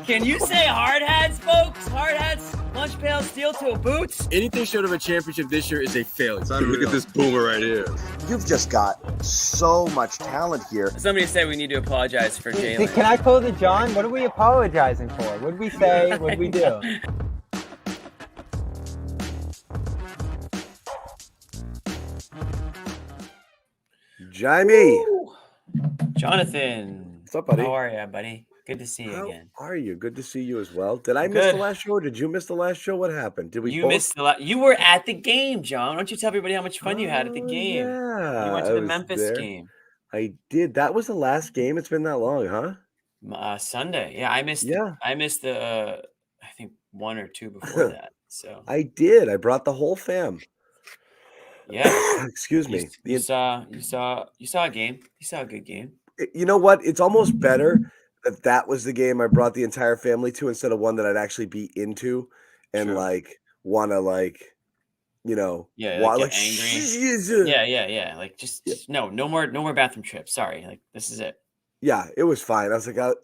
Can you say hard hats, folks? Hard hats, lunch pail, steel toe boots. Anything short of a championship this year is a failure. Look at this boomer right here. You've just got so much talent here. Somebody said we need to apologize for Jalen. Can I close it, John? What are we apologizing for? What did we say? What did we do? Jamie. Jonathan. What's up, buddy? How are you, buddy? Good to see you again. How are you? Good to see you as well. Did I miss the last show or did you miss the last show? What happened? Did we You missed you were at the game, John. Why don't you tell everybody how much fun you had at the game? Yeah. You went to the Memphis game. I did. That was the last game. It's been that long, huh? Sunday. Yeah, I missed the I think one or two before that. So I did. I brought the whole fam. Yeah. Excuse me. You saw a game. You saw a good game. You know what? It's almost better that was the game I brought the entire family to instead of one that I'd actually be into and want to get angry. Yeah. Like just no more bathroom trips. Sorry. Like this is it. Yeah, it was fine. I was like, it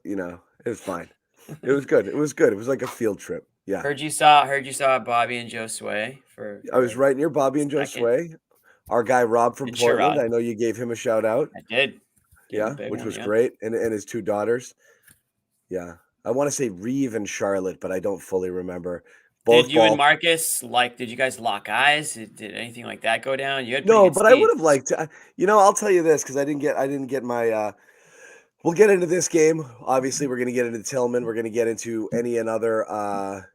was fine. It was good. It was good. It was like a field trip. Yeah. Heard you saw Bobby and Josue I was right near Bobby and Josue. Our guy Rob from Portland. Sherrod. I know you gave him a shout out. I did. Yeah, which was great. And his two daughters. Yeah. I want to say Reeve and Charlotte, but I don't fully remember. Did you and Marcus did you guys lock eyes? Did anything like that go down? You had but I would have liked to. I'll tell you this because I didn't get my we'll get into this game. Obviously, we're going to get into Tillman. We're going to get into any and other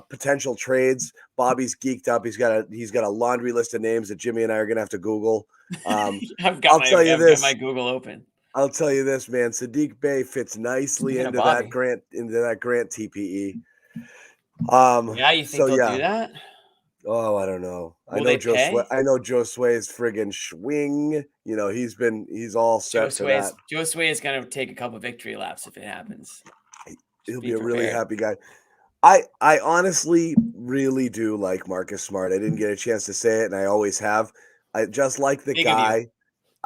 potential trades. Bobby's geeked up. He's got a laundry list of names that Jimmy and I are going to have to Google. I've got my Google open. I'll tell you this, man. Sadiq Bey fits nicely into that Grant TPE. Yeah, you think they'll do that? Oh, I don't know. I know Josue's friggin' swing. He's all set for that. Josue is going to take a couple victory laps if it happens. He'll be a really happy guy. I honestly really do like Marcus Smart. I didn't get a chance to say it, and I always have. I just like the guy.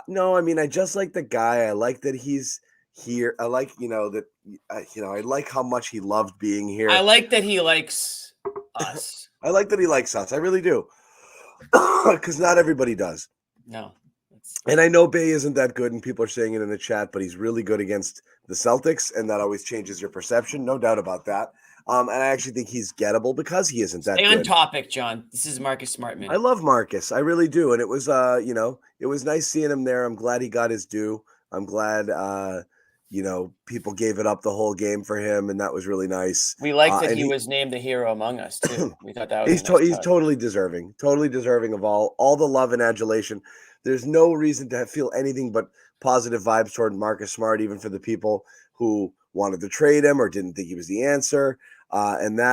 No, I mean, I just like the guy. I like that he's here. I like, I like how much he loved being here. I like that he likes us. I like that he likes us. I really do. Because not everybody does. No. And I know Bay isn't that good, and people are saying it in the chat, but he's really good against the Celtics, and that always changes your perception. No doubt about that. And I actually think he's gettable because he isn't that good. Stay on topic, John. This is Marcus Smart, man. I love Marcus. I really do. And it was, it was nice seeing him there. I'm glad he got his due. I'm glad, people gave it up the whole game for him, and that was really nice. We like that he was named the hero among us, too. We thought that was he's totally deserving of all the love and adulation. There's no reason to feel anything but positive vibes toward Marcus Smart, even for the people who wanted to trade him or didn't think he was the answer. We're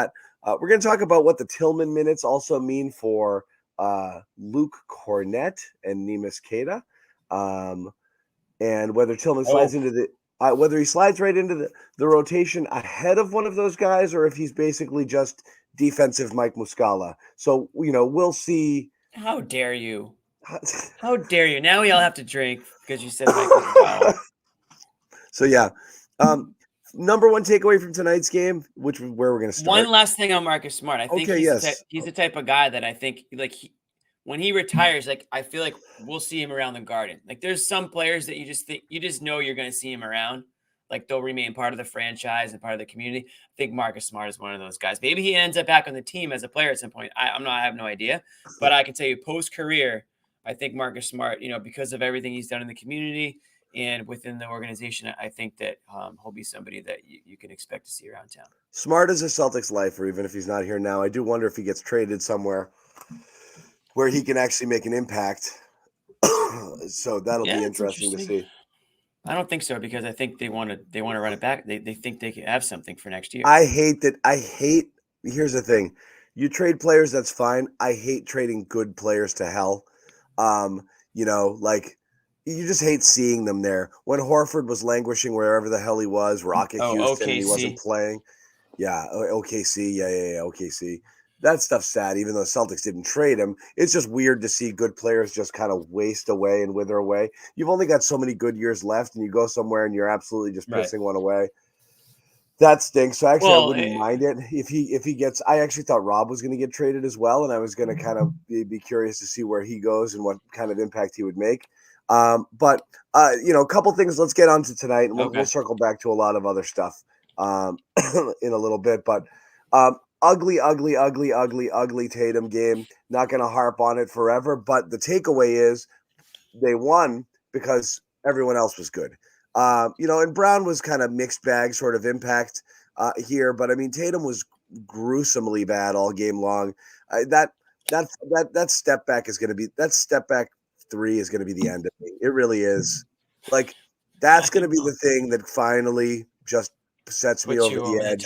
going to talk about what the Tillman minutes also mean for Luke Cornett and Neemias Queta, and whether Tillman slides into whether he slides right into the rotation ahead of one of those guys, or if he's basically just defensive Mike Muscala. So we'll see. How dare you? How dare you? Now we all have to drink because you said Mike Muscala. So yeah. Number one takeaway from tonight's game, where we're going to start. One last thing on Marcus Smart. I think he's the type of guy that I think when he retires, I feel like we'll see him around the Garden. Like there's some players that you just know you're going to see him around. Like they'll remain part of the franchise and part of the community. I think Marcus Smart is one of those guys. Maybe he ends up back on the team as a player at some point. I have no idea, but I can tell you post-career, I think Marcus Smart, because of everything he's done in the community and within the organization, I think that he'll be somebody that you can expect to see around town. Smart as a Celtics lifer, even if he's not here now. I do wonder if he gets traded somewhere where he can actually make an impact. So that'll be interesting to see. I don't think so because I think they want to run it back. They think they can have something for next year. Here's the thing. You trade players, that's fine. I hate trading good players to hell. You just hate seeing them there. When Horford was languishing wherever the hell he was, Rocket Houston, OKC. He wasn't playing. Yeah, OKC. Yeah, OKC. that stuff's sad, even though Celtics didn't trade him. It's just weird to see good players just kind of waste away and wither away. You've only got so many good years left, and you go somewhere and you're absolutely just pissing one away. That stinks. So actually, I wouldn't mind it if he gets. I actually thought Rob was going to get traded as well, and I was going to kind of be curious to see where he goes and what kind of impact he would make. But a couple things. Let's get on to tonight, and we'll circle back to a lot of other stuff in a little bit. But ugly Tatum game. Not going to harp on it forever, but the takeaway is they won because everyone else was good. And Brown was kind of mixed bag sort of impact here, but I mean Tatum was gruesomely bad all game long. That step back is going to be that step back 3 is going to be the end of me. It really is. Like that's going to be the thing that finally just sets me over the edge.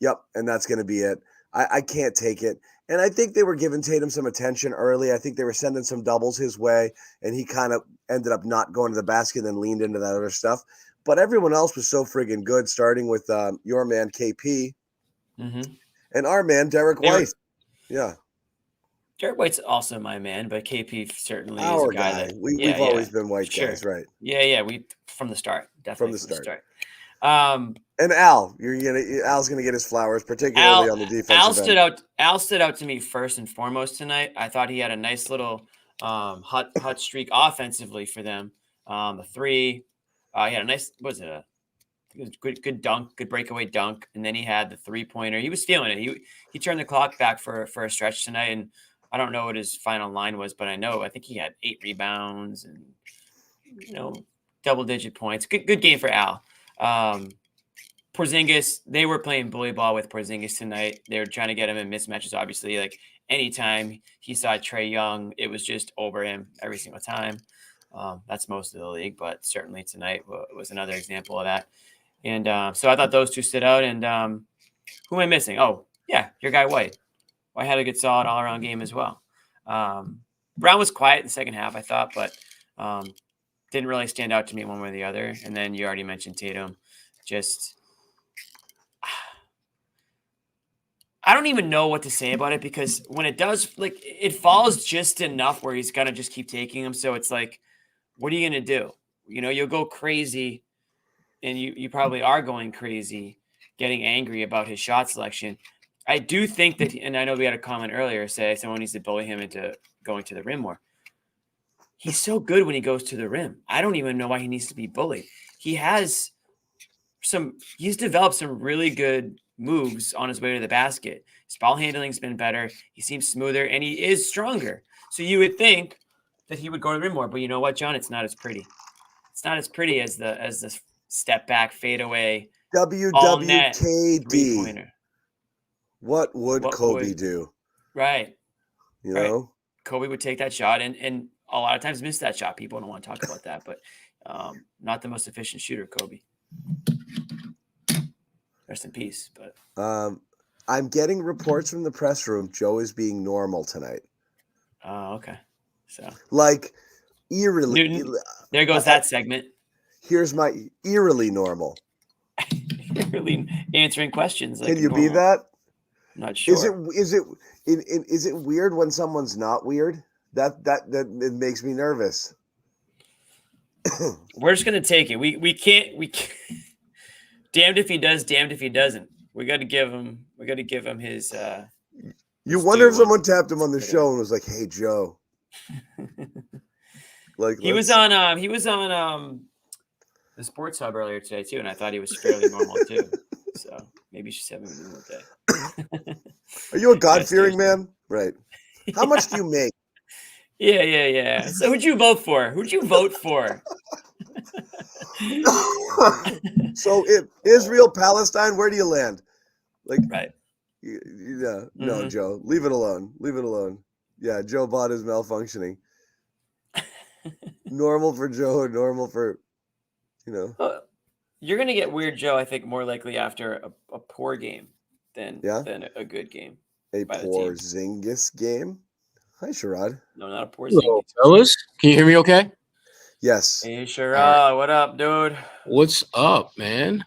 Yep, and that's going to be it. I can't take it. And I think they were giving Tatum some attention early. I think they were sending some doubles his way, and he kind of ended up not going to the basket and then leaned into that other stuff. But everyone else was so friggin' good, starting with your man, KP, and our man, Derek White. Derek White's also my man, but KP certainly our is a guy. That we've always been White guys, right? Yeah, we from the start, definitely from the start. And Al's gonna get his flowers, particularly on the defensive end. Al stood out to me first and foremost tonight. I thought he had a nice little hot streak offensively for them. The 3, he had a nice good dunk, good breakaway dunk, and then he had the 3-pointer. He was feeling it. He turned the clock back for a stretch tonight, and I don't know what his final line was, but I think he had 8 rebounds and double-digit points. Good game for Al. Porzingis, they were playing bully ball with Porzingis tonight. They were trying to get him in mismatches. Obviously, like anytime he saw Trae Young, it was just over him every single time. That's most of the league, but certainly tonight was another example of that. And so I thought those two stood out. And who am I missing? Oh, yeah, your guy White. White had a good, solid all-around game as well. Brown was quiet in the second half, I thought, but didn't really stand out to me one way or the other. And then you already mentioned Tatum. Just, I don't even know what to say about it, because when it does, like, it falls just enough where he's got to just keep taking them. So it's like, what are you going to do? You'll go crazy, and you probably are going crazy, getting angry about his shot selection. I do think that, and I know we had a comment earlier, say someone needs to bully him into going to the rim more. He's so good when he goes to the rim. I don't even know why he needs to be bullied. He's developed some really good moves on his way to the basket. His ball handling's been better. He seems smoother, and he is stronger. So you would think that he would go to the rim more, but you know what, John? It's not as pretty. It's not as pretty as the step back, fade away, WWKD. Three-pointer. What would Kobe do? Right. You know? Kobe would take that shot and a lot of times miss that shot. People don't want to talk about that, but not the most efficient shooter, Kobe. Rest in peace. But I'm getting reports from the press room. Joe is being normal tonight. Oh, okay. So like eerily. Newton, there goes that segment. Here's my eerily normal. Eerily answering questions. Can you be that? I'm not sure. Is it weird when someone's not weird? That it makes me nervous. We're just gonna take it. We can't. Damned if he does, damned if he doesn't. We got to give him his. You wonder if someone tapped him on the show and was like, "Hey, Joe." Like he was on the Sports Hub earlier today too, and I thought he was fairly normal too. So maybe you should have him a normal day. Are you a God-fearing man? Right. How much do you make? Yeah. So who'd you vote for? So Israel, Palestine, where do you land? Like, right. Yeah. No, Joe, leave it alone. Yeah. Joe Bot is malfunctioning. Normal for Joe or normal for, You're going to get weird Joe, I think, more likely after a poor game than a good game. A poor Zingis game? Hi, Sherrod. No, not a poor Hello, Zingis. fellas. Can you hear me okay? Yes. Hey, Sherrod. Right. What up, dude? What's up, man?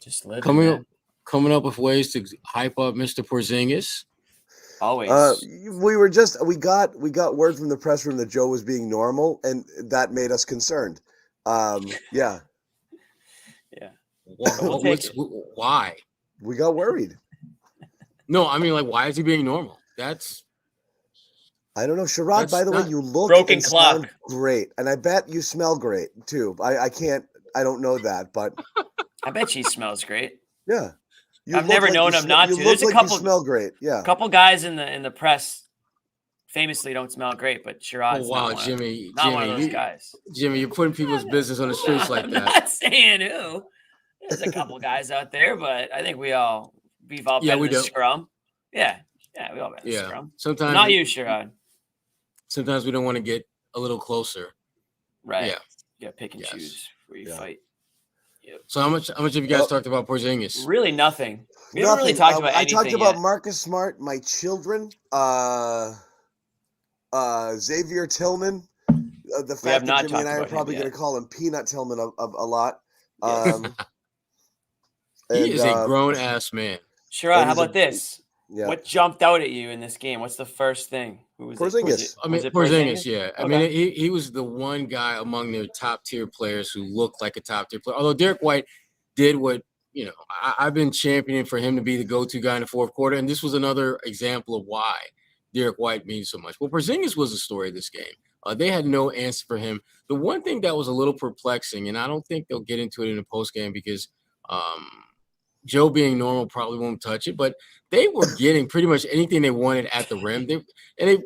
Just living, coming up with ways to hype up Mr. Porzingis. Always. We got word from the press room that Joe was being normal, and that made us concerned. Yeah. Yeah. Why? We got worried. No, I mean, like, why is he being normal? I don't know. Sherrod, by the way, you look broken and clock. sound great. And I bet you smell great too. I don't know that, but I bet she smells great. Yeah. I've never known him not to. There's a couple. You smell great. Yeah. A couple guys in the press famously don't smell great, but Sherrod's not Jimmy, one of those guys. Jimmy, you're putting people's business on the streets like that. I'm not saying who. There's a couple guys out there, but I think we've all been in the scrum. Yeah. Yeah, we all been in the scrum. Sometimes not you, Sherrod. Sometimes we don't want to get a little closer. Right. Yeah. Yeah, pick and choose where you fight. Yep. So how much have you guys talked about Porzingis? Really nothing. We haven't really talked about anything. I talked about Marcus Smart, my children, Xavier Tillman. The fact that Jimmy and I are probably going to call him Peanut Tillman a lot. He is a grown-ass man. Sherrod, how about this? Yeah. What jumped out at you in this game? What's the first thing? Who was Porzingis. Porzingis, yeah. Okay. I mean, he was the one guy among their top-tier players who looked like a top-tier player. Although Derek White did what, I've been championing for him to be the go-to guy in the fourth quarter, and this was another example of why Derek White means so much. Well, Porzingis was the story of this game. They had no answer for him. The one thing that was a little perplexing, and I don't think they'll get into it in the postgame because Joe being normal probably won't touch it, but they were getting pretty much anything they wanted at the rim. They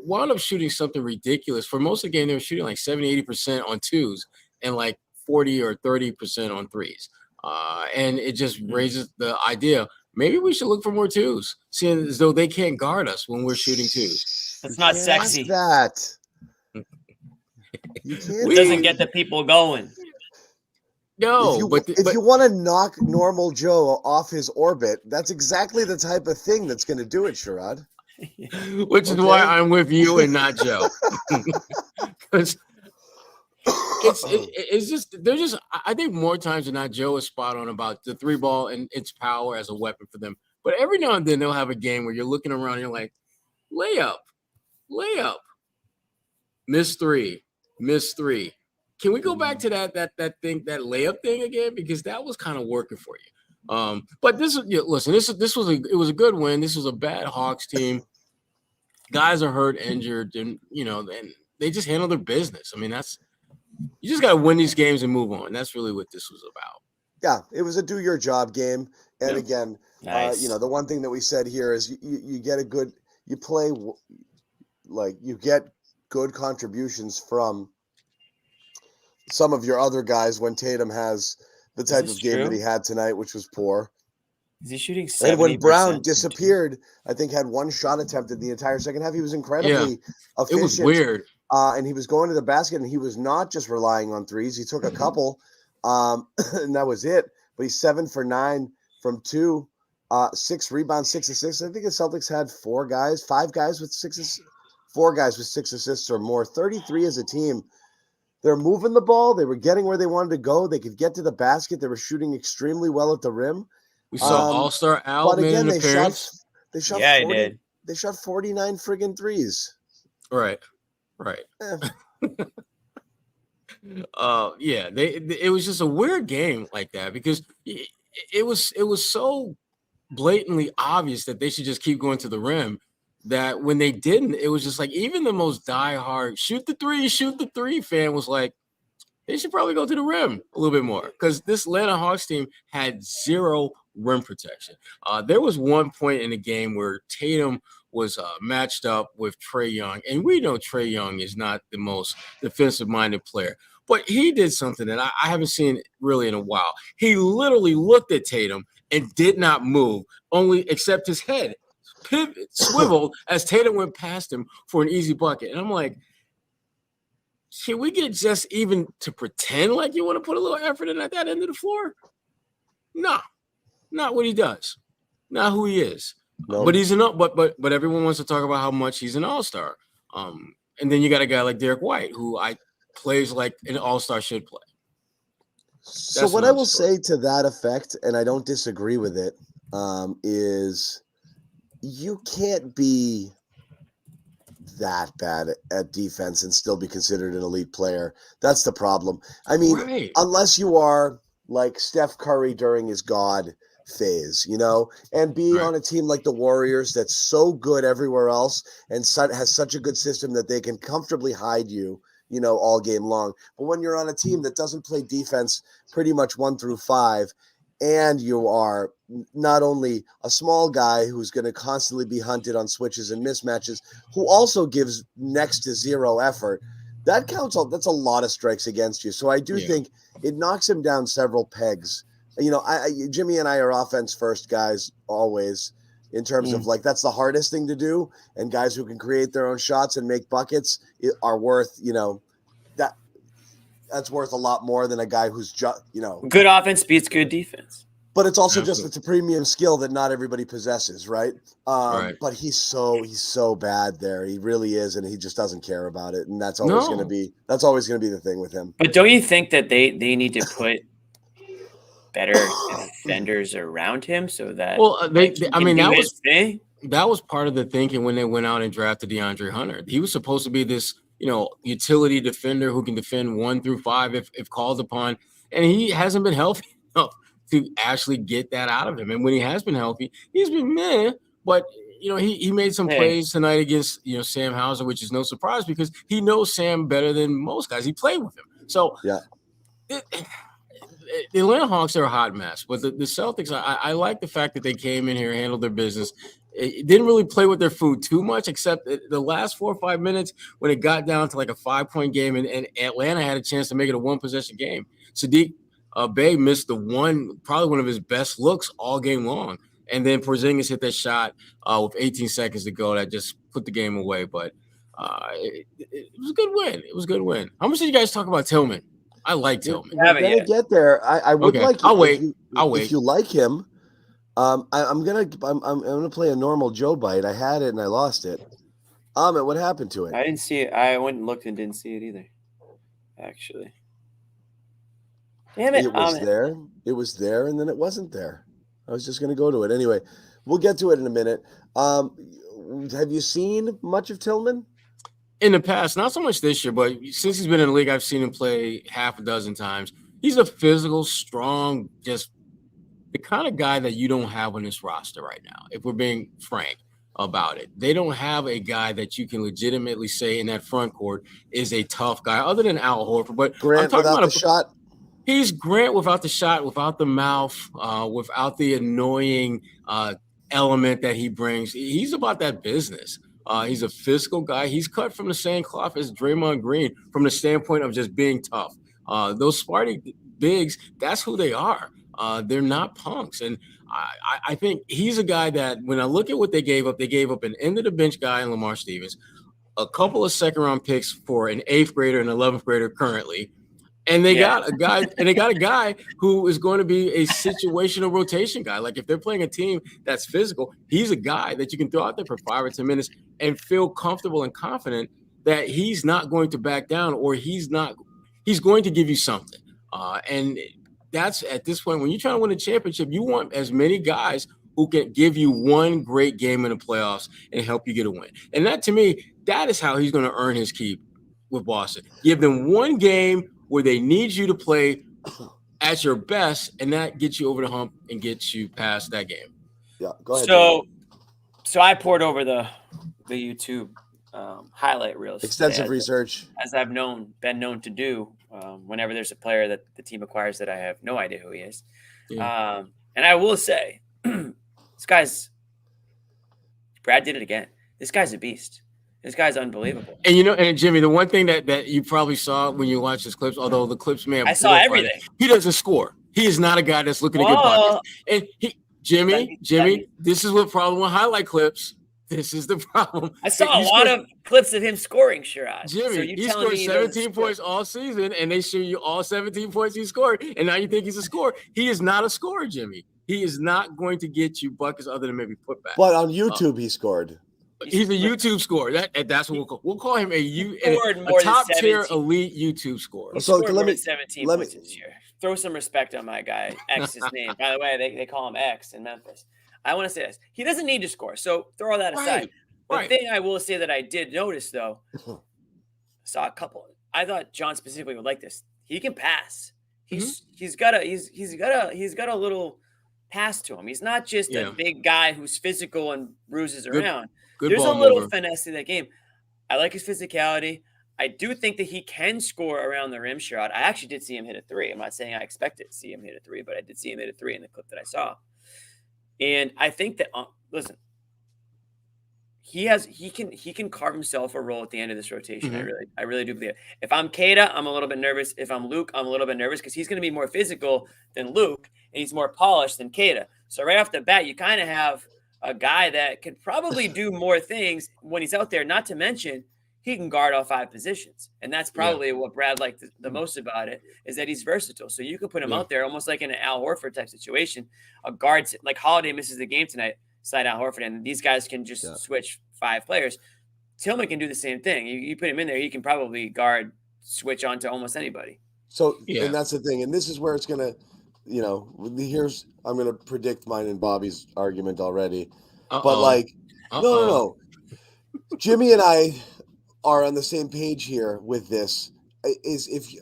wound up shooting something ridiculous. For most of the game, they were shooting like 70-80% on twos and like 40 or 30% on threes. And it just raises the idea, maybe we should look for more twos, seeing as though they can't guard us when we're shooting twos. That's not sexy. That. It doesn't get the people going. No, if you want to knock normal Joe off his orbit, that's exactly the type of thing that's going to do it, Sherrod. Which is why I'm with you and not Joe. Because it's just I think more times than not Joe is spot on about the three ball and its power as a weapon for them. But every now and then they'll have a game where you're looking around and you're like, layup, miss three. Can we go back to that layup thing again? Because that was kind of working for you. But this was a good win. This was a bad Hawks team. Guys are hurt, injured, and and they just handle their business. I mean, you just got to win these games and move on. That's really what this was about. Yeah, it was a do your job game. And again, nice. The one thing that we said here is you get you get good contributions from some of your other guys when Tatum has the type of game that he had tonight, which was poor. Is he shooting 70%? And when Brown disappeared, I think had one shot attempted the entire second half. He was incredibly efficient. It was weird. And he was going to the basket, and he was not just relying on threes. He took a couple, and that was it. But he's 7 for 9 from 2, 6 rebounds, 6 assists. I think the Celtics had 4 guys with 6 assists or more. 33 as a team. They're moving the ball. They were getting where they wanted to go. They could get to the basket. They were shooting extremely well at the rim. We saw All-Star Al made an appearance. They shot 49 friggin' threes. Right. It was just a weird game like that because it was so blatantly obvious that they should just keep going to the rim that when they didn't, it was just like even the most diehard shoot the three fan was like, they should probably go to the rim a little bit more because this Atlanta Hawks team had 0 rim protection. There was one point in the game where Tatum was matched up with Trae Young, and we know Trae Young is not the most defensive-minded player, but he did something that I haven't seen really in a while. He literally looked at Tatum and did not move, only except his head swiveled as Tatum went past him for an easy bucket. And I'm like, can we get just even to pretend like you want to put a little effort in at that end of the floor? No, not what he does. Not who he is. No. But he's but everyone wants to talk about how much he's an all-star. And then you got a guy like Derek White who plays like an all-star should play. So what I will say to that effect, and I don't disagree with it, is you can't be that bad at defense and still be considered an elite player. That's the problem. I mean, unless you are like Steph Curry during his God phase, and be on a team like the Warriors that's so good everywhere else and has such a good system that they can comfortably hide you, all game long. But when you're on a team that doesn't play defense pretty much 1 through 5, and you are not only a small guy who's going to constantly be hunted on switches and mismatches, who also gives next to zero effort, that's a lot of strikes against you. So I do think it knocks him down several pegs. Jimmy and I are offense first guys always, in terms of like, that's the hardest thing to do. And guys who can create their own shots and make buckets are worth, that's worth a lot more than a guy who's just, good offense beats good defense. But it's also it's a premium skill that not everybody possesses, right? But he's so bad there. He really is, and he just doesn't care about it. And that's always going to be the thing with him. But don't you think that they need to put better defenders around him so that that was part of the thinking when they went out and drafted DeAndre Hunter. He was supposed to be this utility defender who can defend 1 through 5 if called upon, and he hasn't been healthy enough to actually get that out of him. And when he has been healthy, he's been meh. But he made some plays tonight against Sam Hauser, which is no surprise because he knows Sam better than most guys. He played with him, so the Atlanta Hawks are a hot mess. But the Celtics, I like the fact that they came in here, handled their business. It didn't really play with their food too much, except the last 4 or 5 minutes when it got down to like a 5-point game, and Atlanta had a chance to make it a 1-possession game. Sadiq Bey missed probably one of his best looks all game long. And then Porzingis hit that shot with 18 seconds to go that just put the game away. But it was a good win. It was a good win. How much did you guys talk about Tillman? I like Tillman. We're going to get there. I would like I'll wait. If you like him, I'm gonna play a normal Joe bite. I had it and I lost it. Amit, what happened to it? I didn't see it. I went and looked and didn't see it either. Actually. Damn it. It was there. It was there, and then it wasn't there. I was just going to go to it. Anyway, we'll get to it in a minute. Have you seen much of Tillman? In the past, not so much this year, but since he's been in the league, I've seen him play half a dozen times. He's a physical, strong, just the kind of guy that you don't have on this roster right now, if we're being frank about it. They don't have a guy that you can legitimately say in that front court is a tough guy, other than Al Horford. But Grant without the shot. He's Grant without the shot, without the mouth, without the annoying element that he brings. He's about that business. He's a physical guy. He's cut from the same cloth as Draymond Green from the standpoint of just being tough. Those Sparty bigs, that's who they are. They're not punks. And I think he's a guy that when I look at what they gave up an end-of-the-bench guy in Lamar Stevens, a couple of second-round picks for an 8th grader and 11th grader currently. And they got a guy who is going to be a situational rotation guy. Like if they're playing a team that's physical, he's a guy that you can throw out there for 5 or 10 minutes and feel comfortable and confident that he's not going to back down, or he's going to give you something. And that's at this point, when you're trying to win a championship, you want as many guys who can give you one great game in the playoffs and help you get a win. And that, to me, that is how he's going to earn his keep with Boston. Give them one game where they need you to play at your best, and that gets you over the hump and gets you past that game. Yeah, go ahead. So I poured over the YouTube highlight reels. Extensive research. As I've been known to do whenever there's a player that the team acquires that I have no idea who he is. Yeah. And I will say, Brad did it again. This guy's a beast. This guy's unbelievable. And Jimmy, the one thing that you probably saw when you watched his clips, although the clips may have, I saw everything. He doesn't score. He is not a guy that's looking to get buckets. And Jimmy, this is what problem with highlight clips. This is the problem. I saw a lot of clips of him scoring, Sherrod. Jimmy, he scored 17 points all season, and they show you all 17 points he scored, and now you think he's a scorer. He is not a scorer, Jimmy. He is not going to get you buckets other than maybe putback. But on YouTube, he scored. He's a YouTube scorer. That's what we'll call him a top tier elite YouTube scorer. So let me 17 points this year. Throw some respect on my guy X's name. By the way, they call him X in Memphis. I want to say this: he doesn't need to score. So throw all that aside. The thing I will say that I did notice, though, saw a couple. I thought John specifically would like this. He can pass. He's got a little pass to him. He's not just a big guy who's physical and bruises around. There's a little finesse in that game. I like his physicality. I do think that he can score around the rim, Sherrod. I actually did see him hit a 3. I'm not saying I expected to see him hit a 3, but I did see him hit a 3 in the clip that I saw. And I think that listen, he can carve himself a role at the end of this rotation. I really do believe it. If I'm Keita, I'm a little bit nervous. If I'm Luke, I'm a little bit nervous because he's going to be more physical than Luke, and he's more polished than Keita. So right off the bat, you kind of have a guy that could probably do more things when he's out there. Not to mention, he can guard all 5 positions, and that's probably what Brad liked the most about it, is that he's versatile. So you can put him out there almost like in an Al Horford type situation. A guard like Holiday misses the game tonight. Slide out Horford, and these guys can just switch 5 players. Tillman can do the same thing. You put him in there, he can probably guard, switch on to almost anybody. So, and that's the thing. And this is where it's going to, I'm going to predict mine and Bobby's argument already. But no. Jimmy and I are on the same page here with this. Is if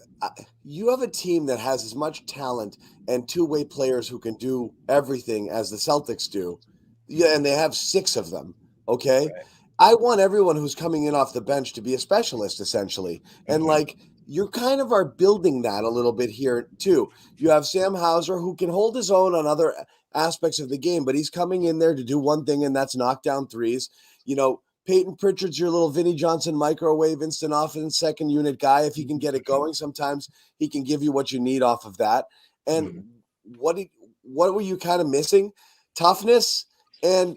you have a team that has as much talent and two-way players who can do everything as the Celtics do, and they have 6 of them, okay? Right. I want everyone who's coming in off the bench to be a specialist, essentially. And, you kind of are building that a little bit here, too. You have Sam Hauser, who can hold his own on other aspects of the game, but he's coming in there to do one thing, and that's knock down threes. Peyton Pritchard's your little Vinnie Johnson microwave instant offense second unit guy. If he can get it going, sometimes he can give you what you need off of that. And what were you kind of missing? Toughness. And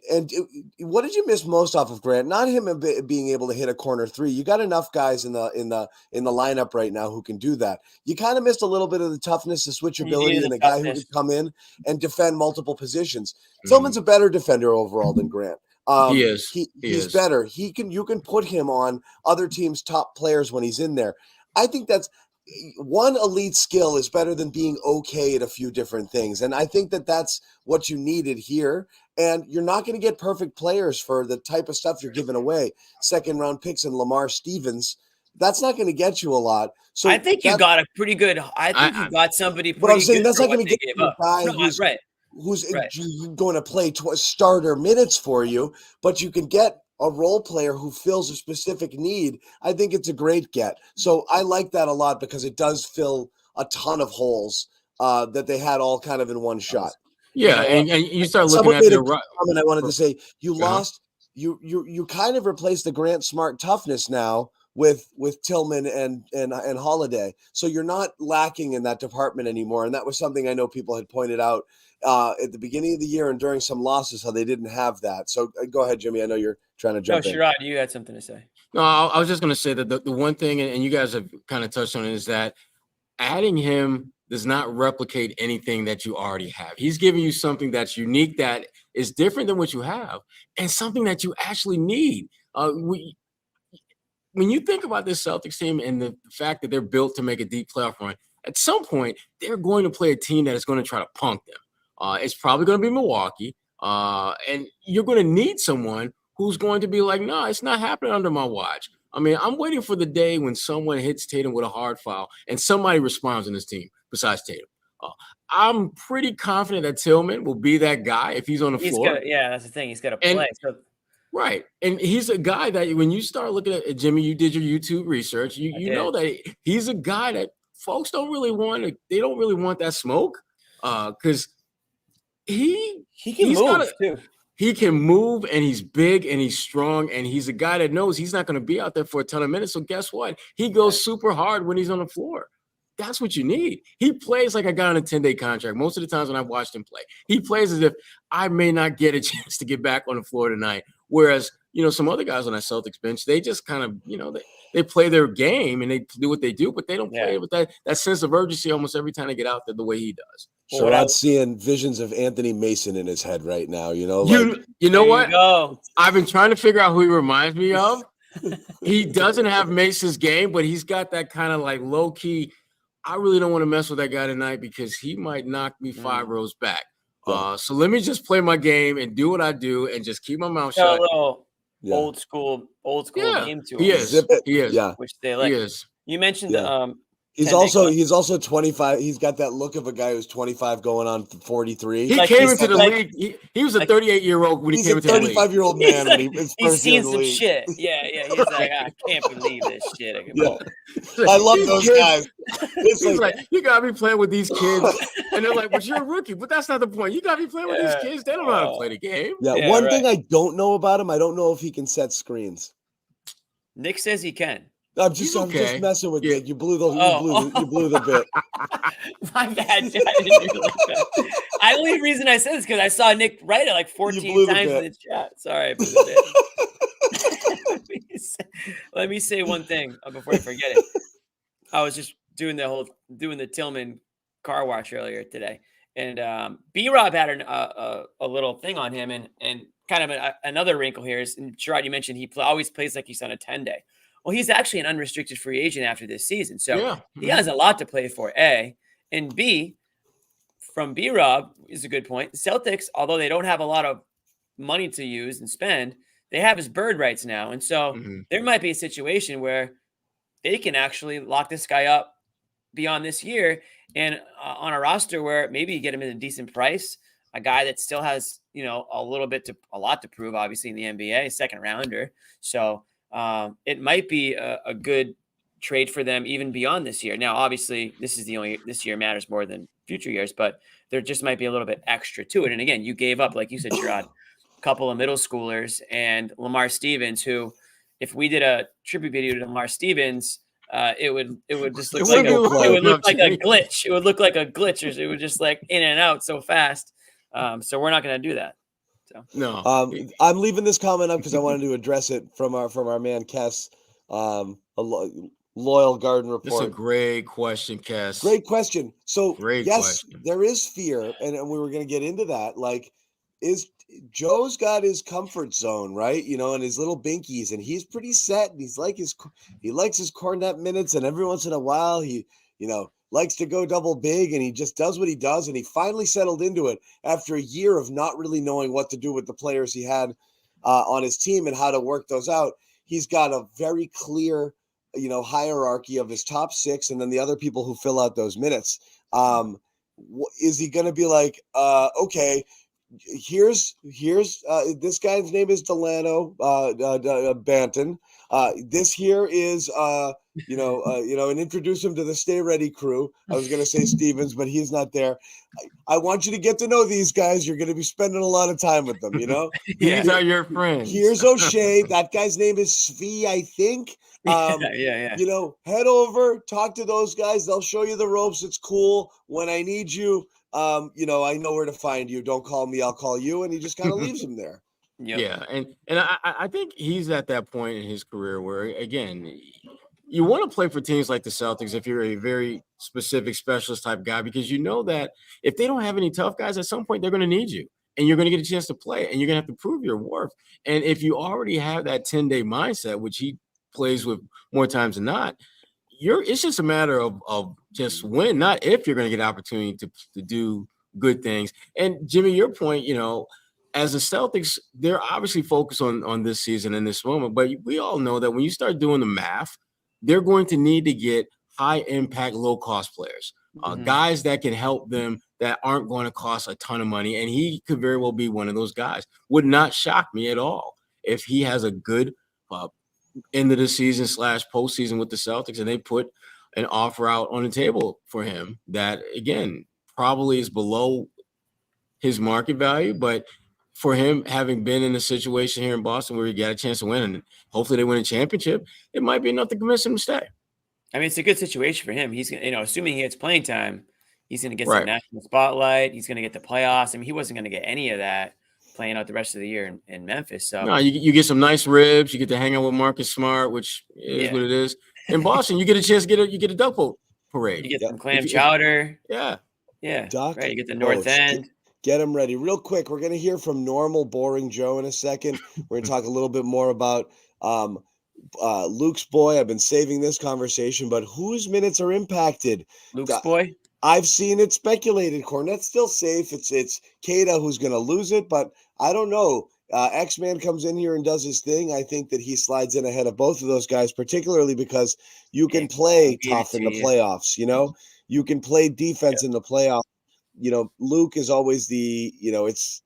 what did you miss most off of Grant? Not him being able to hit a corner 3. You got enough guys in the lineup right now who can do that. You kind of missed a little bit of the toughness, the switchability, and the guy who could come in and defend multiple positions. Tillman's a better defender overall than Grant. He is. He's better. You can put him on other teams' top players when he's in there. I think that's one elite skill is better than being okay at a few different things. And I think that that's what you needed here. And you're not going to get perfect players for the type of stuff you're giving away. 2nd-round picks and Lamar Stevens. That's not going to get you a lot. So I think you got a pretty good. I think you got somebody pretty good. But I'm saying that's not going to get you a guy who's going to play starter minutes for you, but you can get a role player who fills a specific need. I think it's a great get. So I like that a lot because it does fill a ton of holes that they had all kind of in one shot. Yeah, and you start looking at the comment I wanted to say, you lost, you kind of replaced the Grant Smart toughness now with Tillman and Holiday. So you're not lacking in that department anymore. And that was something I know people had pointed out at the beginning of the year and during some losses, how they didn't have that. So go ahead, Jimmy. I know you're trying to jump in. Sherrod, you had something to say. No, I was just going to say that the one thing, and you guys have kind of touched on it, is that adding him does not replicate anything that you already have. He's giving you something that's unique, that is different than what you have, and something that you actually need. When you think about this Celtics team and the fact that they're built to make a deep playoff run, at some point, they're going to play a team that is going to try to punk them. It's probably going to be Milwaukee, and you're going to need someone who's going to be like, no, it's not happening under my watch. I mean, I'm waiting for the day when someone hits Tatum with a hard foul and somebody responds in this team besides Tatum. I'm pretty confident that Tillman will be that guy if he's on the floor. That's the thing. He's got to play. Right. And he's a guy that when you start looking at Jimmy, you did your YouTube research, you know that he's a guy that folks don't really want that smoke because he can move too. He can move, and he's big, and he's strong, and he's a guy that knows he's not going to be out there for a ton of minutes. So guess what? He goes super hard when he's on the floor. That's what you need. He plays like a guy on a 10-day contract. Most of the times when I've watched him play, he plays as if I may not get a chance to get back on the floor tonight. Whereas, some other guys on that Celtics bench, they just kind of, they play their game and they do what they do, but they don't play with that sense of urgency almost every time they get out there the way he does. So I'm seeing visions of Anthony Mason in his head right now, You know what? I've been trying to figure out who he reminds me of. He doesn't have Mason's game, but he's got that kind of like low key. I really don't want to mess with that guy tonight because he might knock me 5 rows back. So let me just play my game and do what I do and just keep my mouth shut. old school game to him. He is. He is. Yeah. Which they like. He is. You mentioned He's also 25. He's got that look of a guy who's 25 going on 43. He came into the league. He was a 38-year-old when he came into the league. He's a 35-year-old man. He's seen some shit. Yeah. He's like, I can't believe this shit. I love those guys. He's like, you got me playing with these kids. And they're like, but you're a rookie. But that's not the point. You got me playing with these kids. They don't know how to play the game. Yeah. One thing I don't know about him, I don't know if he can set screens. Nick says he can. I'm just messing with you. You blew the bit. My bad. I didn't realize that. The only reason I said this because I saw Nick write it like 14 times in the chat. Sorry. Let me say one thing before I forget it. I was just doing the Tillman car wash earlier today, and B-Rob had a little thing on him, and kind of another wrinkle here is, and Sherrod, you mentioned he always plays like he's on a 10-day. Well, he's actually an unrestricted free agent after this season. So he has a lot to play for, A. And B, from B-Rob is a good point. The Celtics, although they don't have a lot of money to use and spend, they have his bird rights now. And so there might be a situation where they can actually lock this guy up beyond this year and on a roster where maybe you get him at a decent price, a guy that still has, a lot to prove, obviously, in the NBA, second rounder. So it might be a good trade for them even beyond this year. Now, obviously, this year matters more than future years, but there just might be a little bit extra to it. And again, you gave up, like you said, Sherrod, a couple of middle schoolers and Lamar Stevens, who, if we did a tribute video to Lamar Stevens, it would just look like a glitch. It would look like a glitch, or it would just like in and out so fast. So we're not going to do that. So. No, I'm leaving this comment up because I wanted to address it from our man Kess, a loyal Garden Report. That's a great question, Kess. Great question. So question. There is fear, and we were going to get into that. Like, Joe's got his comfort zone, right? And his little binkies, and he's pretty set. And he likes his cornet minutes, and every once in a while he, likes to go double big, and he just does what he does. And he finally settled into it after a year of not really knowing what to do with the players he had on his team and how to work those out. He's got a very clear, hierarchy of his top six and then the other people who fill out those minutes. Is he going to be like, okay, here's this guy's name is Delano Banton. This here is and introduce him to the Stay Ready crew. I was going to say Stevens, but he's not there. I want you to get to know these guys. You're going to be spending a lot of time with them, These are your friends. Here's O'Shea. That guy's name is Svi, I think. Head over, talk to those guys. They'll show you the ropes. It's cool. When I need you, I know where to find you. Don't call me, I'll call you. And he just kind of leaves him there. Yep. Yeah, and I think he's at that point in his career where, again, you want to play for teams like the Celtics if you're a very specific specialist type guy, because you know that if they don't have any tough guys, at some point they're going to need you, and you're going to get a chance to play, and you're going to have to prove your worth. And if you already have that 10-day mindset, which he plays with more times than not, it's just a matter of just when, not if, you're going to get an opportunity to do good things. And Jimmy, your point, as the Celtics, they're obviously focused on this season and this moment, but we all know that when you start doing the math, they're going to need to get high-impact, low-cost players, guys that can help them that aren't going to cost a ton of money, and he could very well be one of those guys. Would not shock me at all if he has a good end of the season / postseason with the Celtics, and they put an offer out on the table for him that, again, probably is below his market value, but for him, having been in a situation here in Boston where he got a chance to win, and hopefully they win a championship, it might be enough to convince him to stay. I mean, it's a good situation for him. He's, assuming he gets playing time, he's going to get some national spotlight. He's going to get the playoffs. I mean, he wasn't going to get any of that playing out the rest of the year in Memphis. So no, you get some nice ribs. You get to hang out with Marcus Smart, which is what it is. In Boston, you get a chance to get a duck boat parade. You get some clam chowder. Yeah. Doc, right. You get the North End. Get them ready. Real quick, we're going to hear from normal, boring Joe in a second. We're going to talk a little bit more about Luke's boy. I've been saving this conversation, but whose minutes are impacted? Luke's boy? I've seen it speculated. Cornet's still safe. It's Keita who's going to lose it, but I don't know. X-Man comes in here and does his thing. I think that he slides in ahead of both of those guys, particularly because you can play tough in the playoffs. You know, you can play defense in the playoffs. You know, Luke is always the, you know, it's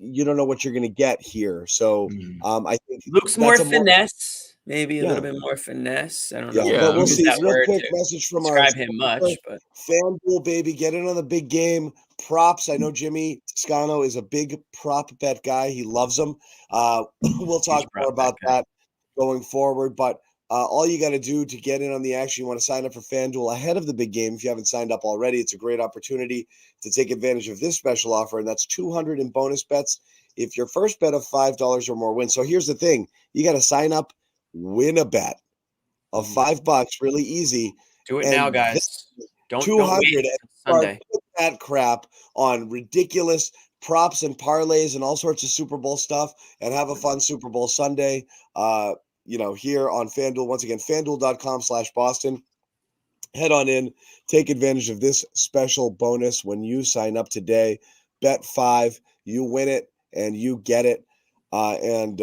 you don't know what you're going to get here. So I think Luke's more finesse, maybe a little bit more finesse. I don't know. But we'll see. Real quick message from our describe him much, but FanDuel, baby, get in on the big game. Props. I know Jimmy Toscano is a big prop bet guy. He loves them. We'll talk more about that going forward. But all you got to do to get in on the action, you want to sign up for FanDuel ahead of the big game. If you haven't signed up already, it's a great opportunity to take advantage of this special offer, and that's $200 in bonus bets if your first bet of $5 or more wins. So here's the thing. You got to sign up, win a bet of $5, really easy. Do it now, guys. Don't 200 wait and Sunday. Put that crap on ridiculous props and parlays and all sorts of Super Bowl stuff, and have a fun Super Bowl Sunday. You know, here on FanDuel. Once again, FanDuel.com/Boston. Head on in, take advantage of this special bonus when you sign up today. Bet 5, you win it, and you get it. And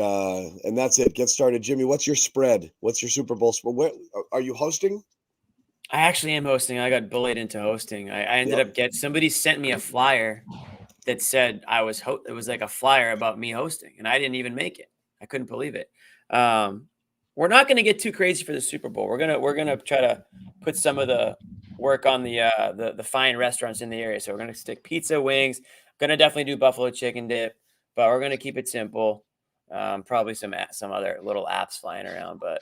that's it. Get started. Jimmy, what's your spread? What's your Super Bowl spread? Where are you hosting? I actually am hosting. I got bullied into hosting. I ended up somebody sent me a flyer that said I was it was like a flyer about me hosting, and I didn't even make it. I couldn't believe it. We're not going to get too crazy for the Super Bowl. We're gonna try to put some of the work on the fine restaurants in the area. So we're gonna stick pizza, wings. Gonna definitely do buffalo chicken dip, but we're gonna keep it simple. Probably some other little apps flying around, but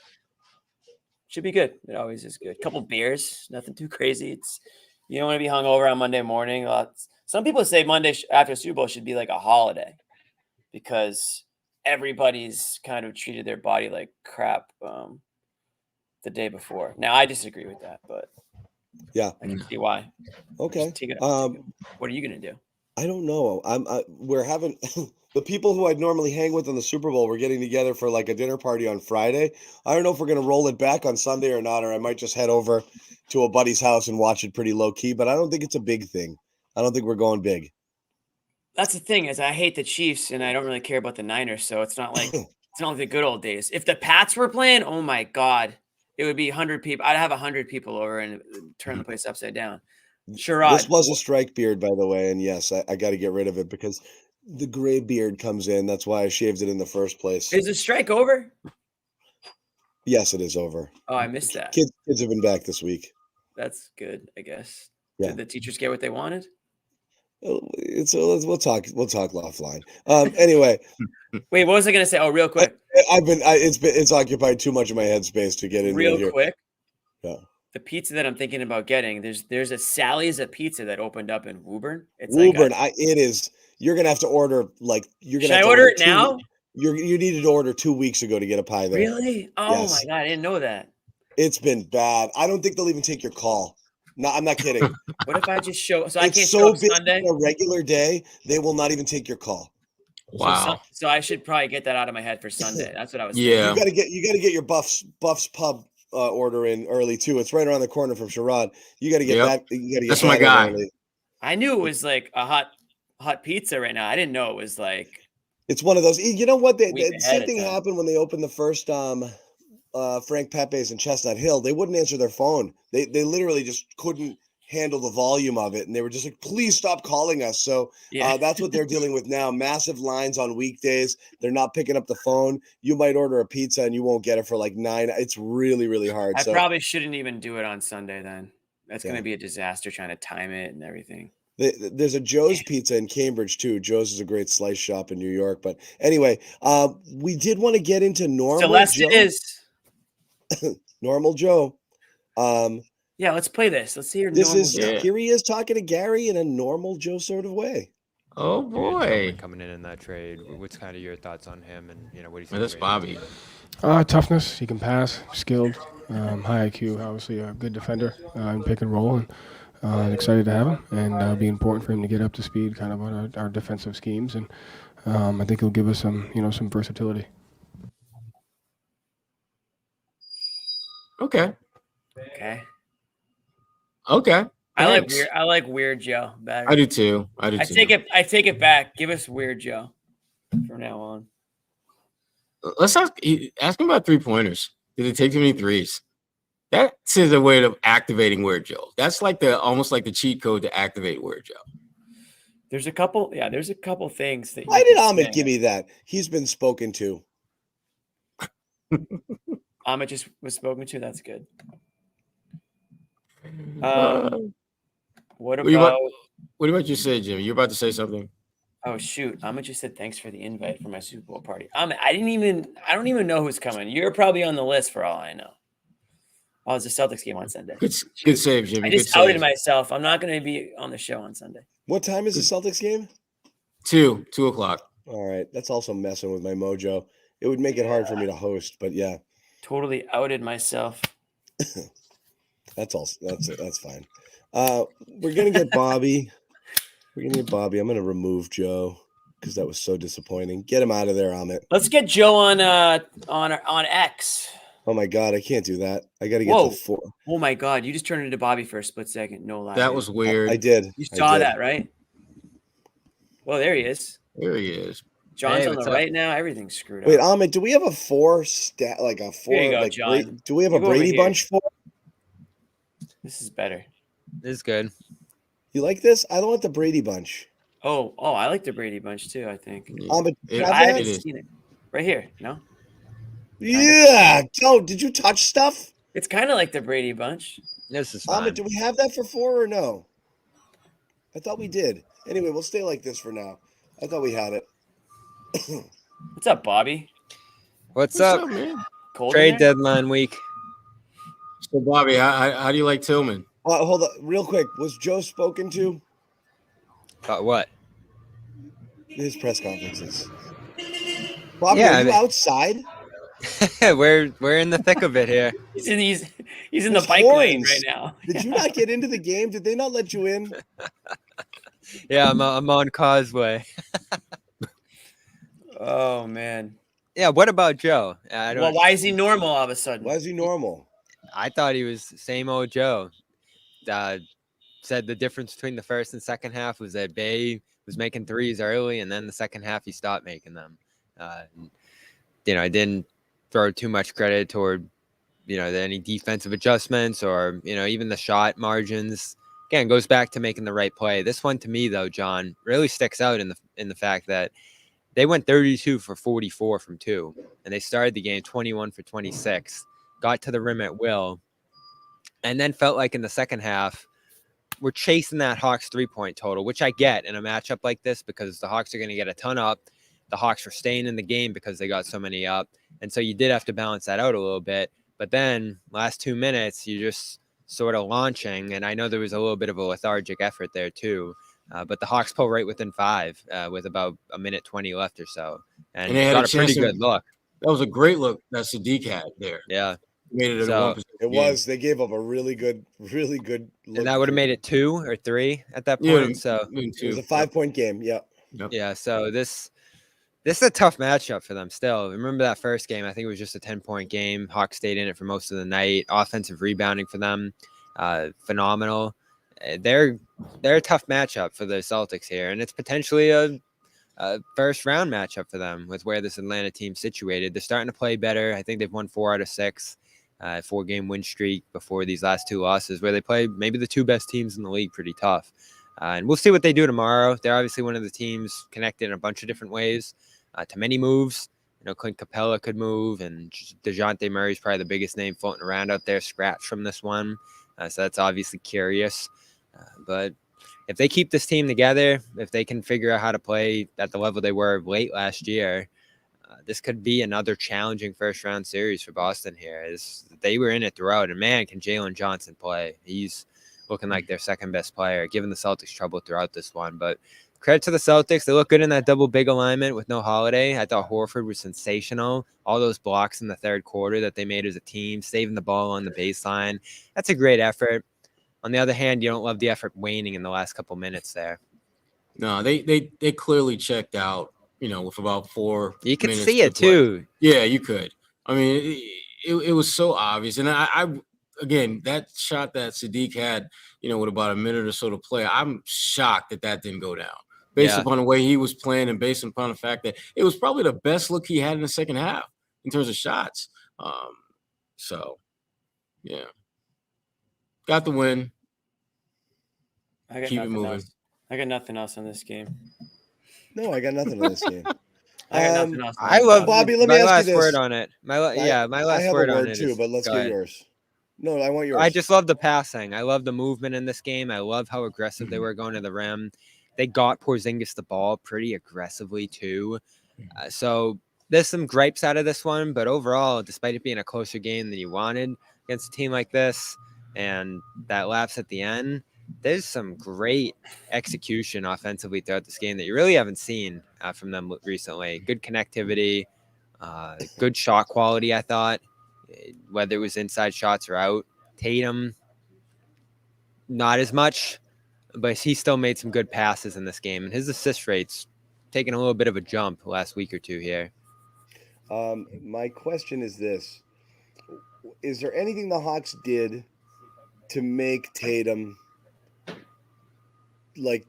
should be good. It always is good. Couple beers, nothing too crazy. You don't want to be hungover on Monday morning. Some people say Monday after Super Bowl should be like a holiday because everybody's kind of treated their body like crap the day before. Now I disagree with that, but yeah, I can see why. Okay. What are you gonna do? I don't know. We're having the people who I'd normally hang with on the Super Bowl. We're getting together for like a dinner party on Friday. I don't know if we're gonna roll it back on Sunday or not, or I might just head over to a buddy's house and watch it pretty low key. But I don't think it's a big thing. I don't think we're going big. That's the thing is I hate the Chiefs and I don't really care about the Niners, so it's not like the good old days. If the Pats were playing, oh my God, it would be 100 people. I'd have 100 people over and turn the place upside down. Sherrod. This was a strike beard, by the way, and yes, I got to get rid of it because the gray beard comes in. That's why I shaved it in the first place. Is the strike over? Yes, it is over. Oh, I missed that. Kids have been back this week. That's good, I guess. Yeah. Did the teachers get what they wanted? We'll talk offline. Anyway. Wait, what was I gonna say? Oh, real quick. It's occupied too much of my headspace to get into real here. Quick. Yeah. The pizza that I'm thinking about getting, there's a Sally's pizza that opened up in Woburn. It's Woburn, it is. You're gonna have to order Should I order it now? You needed to order 2 weeks ago to get a pie there. Really? Oh my God, I didn't know that. It's been bad. I don't think they'll even take your call. No, I'm not kidding. What if I just show? So I can't show up Sunday. On a regular day, they will not even take your call. Wow. So I should probably get that out of my head for Sunday. That's what I was. Yeah. Thinking. You got to get your Buffs Pub order in early too. It's right around the corner from Sherrod. You got to get that. You got to get that's my guy. Early. I knew it was like a hot pizza right now. I didn't know it was like. It's one of those. You know what? The same thing happened when they opened the first Frank Pepe's in Chestnut Hill. They wouldn't answer their phone. They literally just couldn't handle the volume of it, and they were just like, please stop calling us. So that's what they're dealing with now. Massive lines on weekdays. They're not picking up the phone. You might order a pizza and you won't get it for like 9. It's really, really hard. I probably shouldn't even do it on Sunday then. That's going to be a disaster trying to time it and everything. There's a Joe's Pizza in Cambridge too. Joe's is a great slice shop in New York. But anyway, we did want to get into Normal Celeste Joe. is Normal Joe. Yeah, let's play this. Let's see your Here he is talking to Gary in a Normal Joe sort of way. Oh boy, coming in that trade. What's kind of your thoughts on him, and what do you think? That's Bobby. Toughness. He can pass. Skilled. High IQ. Obviously a good defender in pick and roll, and excited to have him. And be important for him to get up to speed, kind of on our defensive schemes. And I think he'll give us some versatility. Okay. I like Weird Joe better. I do too. I take it back. Give us Weird Joe. from now on. Let's ask him about 3-pointers. Did it take too many threes? That's a way of activating Word Joe. That's like almost like the cheat code to activate Word Joe. There's a couple things that. Why did Ahmed give me that? He's been spoken to. Ahmed just was spoken to. That's good. What about you say, Jim? You're about to say something. Oh shoot! Ahmed just said thanks for the invite for my Super Bowl party. Ahmed, I don't even know who's coming. You're probably on the list for all I know. Oh, it's a Celtics game on Sunday. Good save, Jimmy. I just outed myself. I'm not going to be on the show on Sunday. What time is the Celtics game? 2 o'clock. All right. That's also messing with my mojo. It would make it hard for me to host, but yeah. Totally outed myself. That's fine. We're going to get Bobby. I'm going to remove Joe because that was so disappointing. Get him out of there, Amit. Let's get Joe on X. Oh my God, I can't do that. I got to get to 4. Oh my God, you just turned into Bobby for a split second. No lie. That was weird. I did. You saw that, right? Well, there he is. There he is. John's on the right now. Everything's screwed up. Wait, Ahmed, do we have a 4 stat like a 4? Here you go, like John. do we have a Brady Bunch 4? This is better. This is good. You like this? I don't want the Brady Bunch. Oh, I like the Brady Bunch too. I think. Ahmed, I haven't seen it. Right here. No. Yeah. Joe, did you touch stuff? It's kind of like the Brady Bunch. This is fine. Ahmed, do we have that for 4 or no? I thought we did. Anyway, we'll stay like this for now. I thought we had it. What's up, Bobby? What's up, man? Cold Trade deadline week. So, Bobby, how do you like Tillman? Hold on, real quick. Was Joe spoken to? What? His press conferences. Bobby, are you outside? we're in the thick of it here. He's in the bike lane right now. Did you not get into the game? Did they not let you in? Yeah, I'm on Causeway. Oh man. Yeah. What about Joe? Well, why is he normal all of a sudden? Why is he normal? I thought he was same old Joe. Said the difference between the first and second half was that Bay was making threes early, and then the second half he stopped making them. I didn't throw too much credit toward, any defensive adjustments or, even the shot margins. Again, it goes back to making the right play. This one to me, though, John, really sticks out in the fact that they went 32 for 44 from 2, and they started the game 21 for 26, got to the rim at will, and then felt like in the second half, we're chasing that Hawks 3-point total, which I get in a matchup like this because the Hawks are going to get a ton up. The Hawks were staying in the game because they got so many up. And so you did have to balance that out a little bit. But then last 2 minutes, you just sort of launching. And I know there was a little bit of a lethargic effort there too. But the Hawks pull right within 5 with about a minute 20 left or so. And they had got a pretty good look. That was a great look that Sadiq had there. Yeah. Made it a 1%. It was. They gave up a really good look. And that would have made it 2 or 3 at that point. So it was a 5-point game. Yeah. Yep. Yeah. So this is a tough matchup for them still. Remember that first game? I think it was just a 10-point game. Hawks stayed in it for most of the night. Offensive rebounding for them, phenomenal. They're a tough matchup for the Celtics here, and it's potentially a first round matchup for them with where this Atlanta team's situated. They're starting to play better. I think they've won 4 out of 6. 4-game win streak before these last 2 losses where they play maybe the 2 best teams in the league pretty tough. And we'll see what they do tomorrow. They're obviously one of the teams connected in a bunch of different ways to many moves. Clint Capella could move, and DeJounte Murray's probably the biggest name floating around out there, scratched from this one. So that's obviously curious. But if they keep this team together, if they can figure out how to play at the level they were late last year, this could be another challenging first-round series for Boston here. They were in it throughout, and man, can Jalen Johnson play. He's looking like their second-best player, giving the Celtics trouble throughout this one. But credit to the Celtics. They look good in that double big alignment with no Holiday. I thought Horford was sensational. All those blocks in the third quarter that they made as a team, saving the ball on the baseline. That's a great effort. On the other hand, you don't love the effort waning in the last couple minutes there. No, they clearly checked out. With about 4 you could minutes see it too. Yeah, you could. I mean, it was so obvious. And I again, that shot that Sadiq had, with about a minute or so to play, I'm shocked that didn't go down based upon the way he was playing and based upon the fact that it was probably the best look he had in the second half in terms of shots. So, yeah. Got the win. Keep it moving. Else. I got nothing else on this game. No, I got nothing on this game. I got nothing else. I love Bobby. Let me ask you this. Word on it. My last word on it too, but let's get yours. No, I want yours. I just love the passing. I love the movement in this game. I love how aggressive they were going to the rim. They got Porzingis the ball pretty aggressively too. So there's some gripes out of this one, but overall, despite it being a closer game than you wanted against a team like this, and that lapse at the end, there's some great execution offensively throughout this game that you really haven't seen from them recently. Good connectivity, good shot quality, I thought, whether it was inside shots or out. Tatum, not as much, but he still made some good passes in this game. And his assist rate's taking a little bit of a jump the last week or two here. My question is this. Is there anything the Hawks did to make Tatum,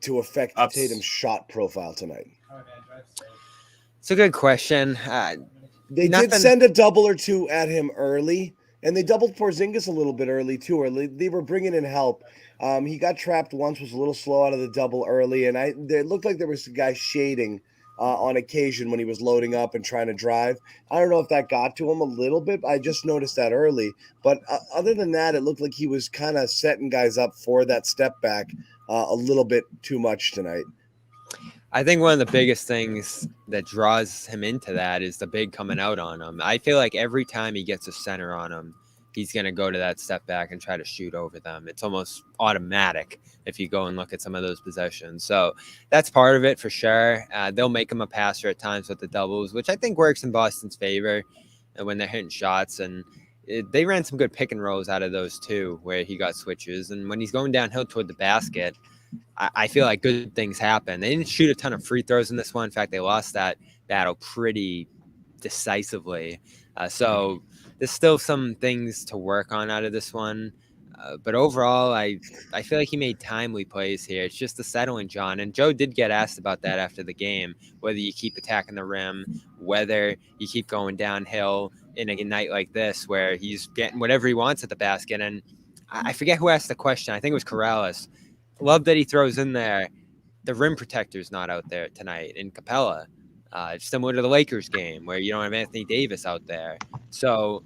to affect Tatum's shot profile tonight? It's a good question. They did send a double or two at him early, and they doubled Porzingis a little bit early too. Or they were bringing in help. He got trapped once, was a little slow out of the double early, and it looked like there was a guy shading on occasion when he was loading up and trying to drive. I don't know if that got to him a little bit. I just noticed that early. But other than that, it looked like he was kind of setting guys up for that step back a little bit too much tonight. I think one of the biggest things that draws him into that is the big coming out on him. I feel like every time he gets a center on him, he's going to go to that step back and try to shoot over them. It's almost automatic if you go and look at some of those possessions. So that's part of it for sure. They'll make him a passer at times with the doubles, which I think works in Boston's favor when they're hitting shots. And they ran some good pick and rolls out of those too, where he got switches. And when he's going downhill toward the basket, I feel like good things happen. They didn't shoot a ton of free throws in this one. In fact, they lost that battle pretty decisively. So there's still some things to work on out of this one. But overall, I feel like he made timely plays here. It's just the settling, John. And Joe did get asked about that after the game, whether you keep attacking the rim, whether you keep going downhill in a night like this where he's getting whatever he wants at the basket. And I forget who asked the question. I think it was Corrales. Love that he throws in there. The rim protector's not out there tonight in Capella. It's similar to the Lakers game where you don't have Anthony Davis out there. So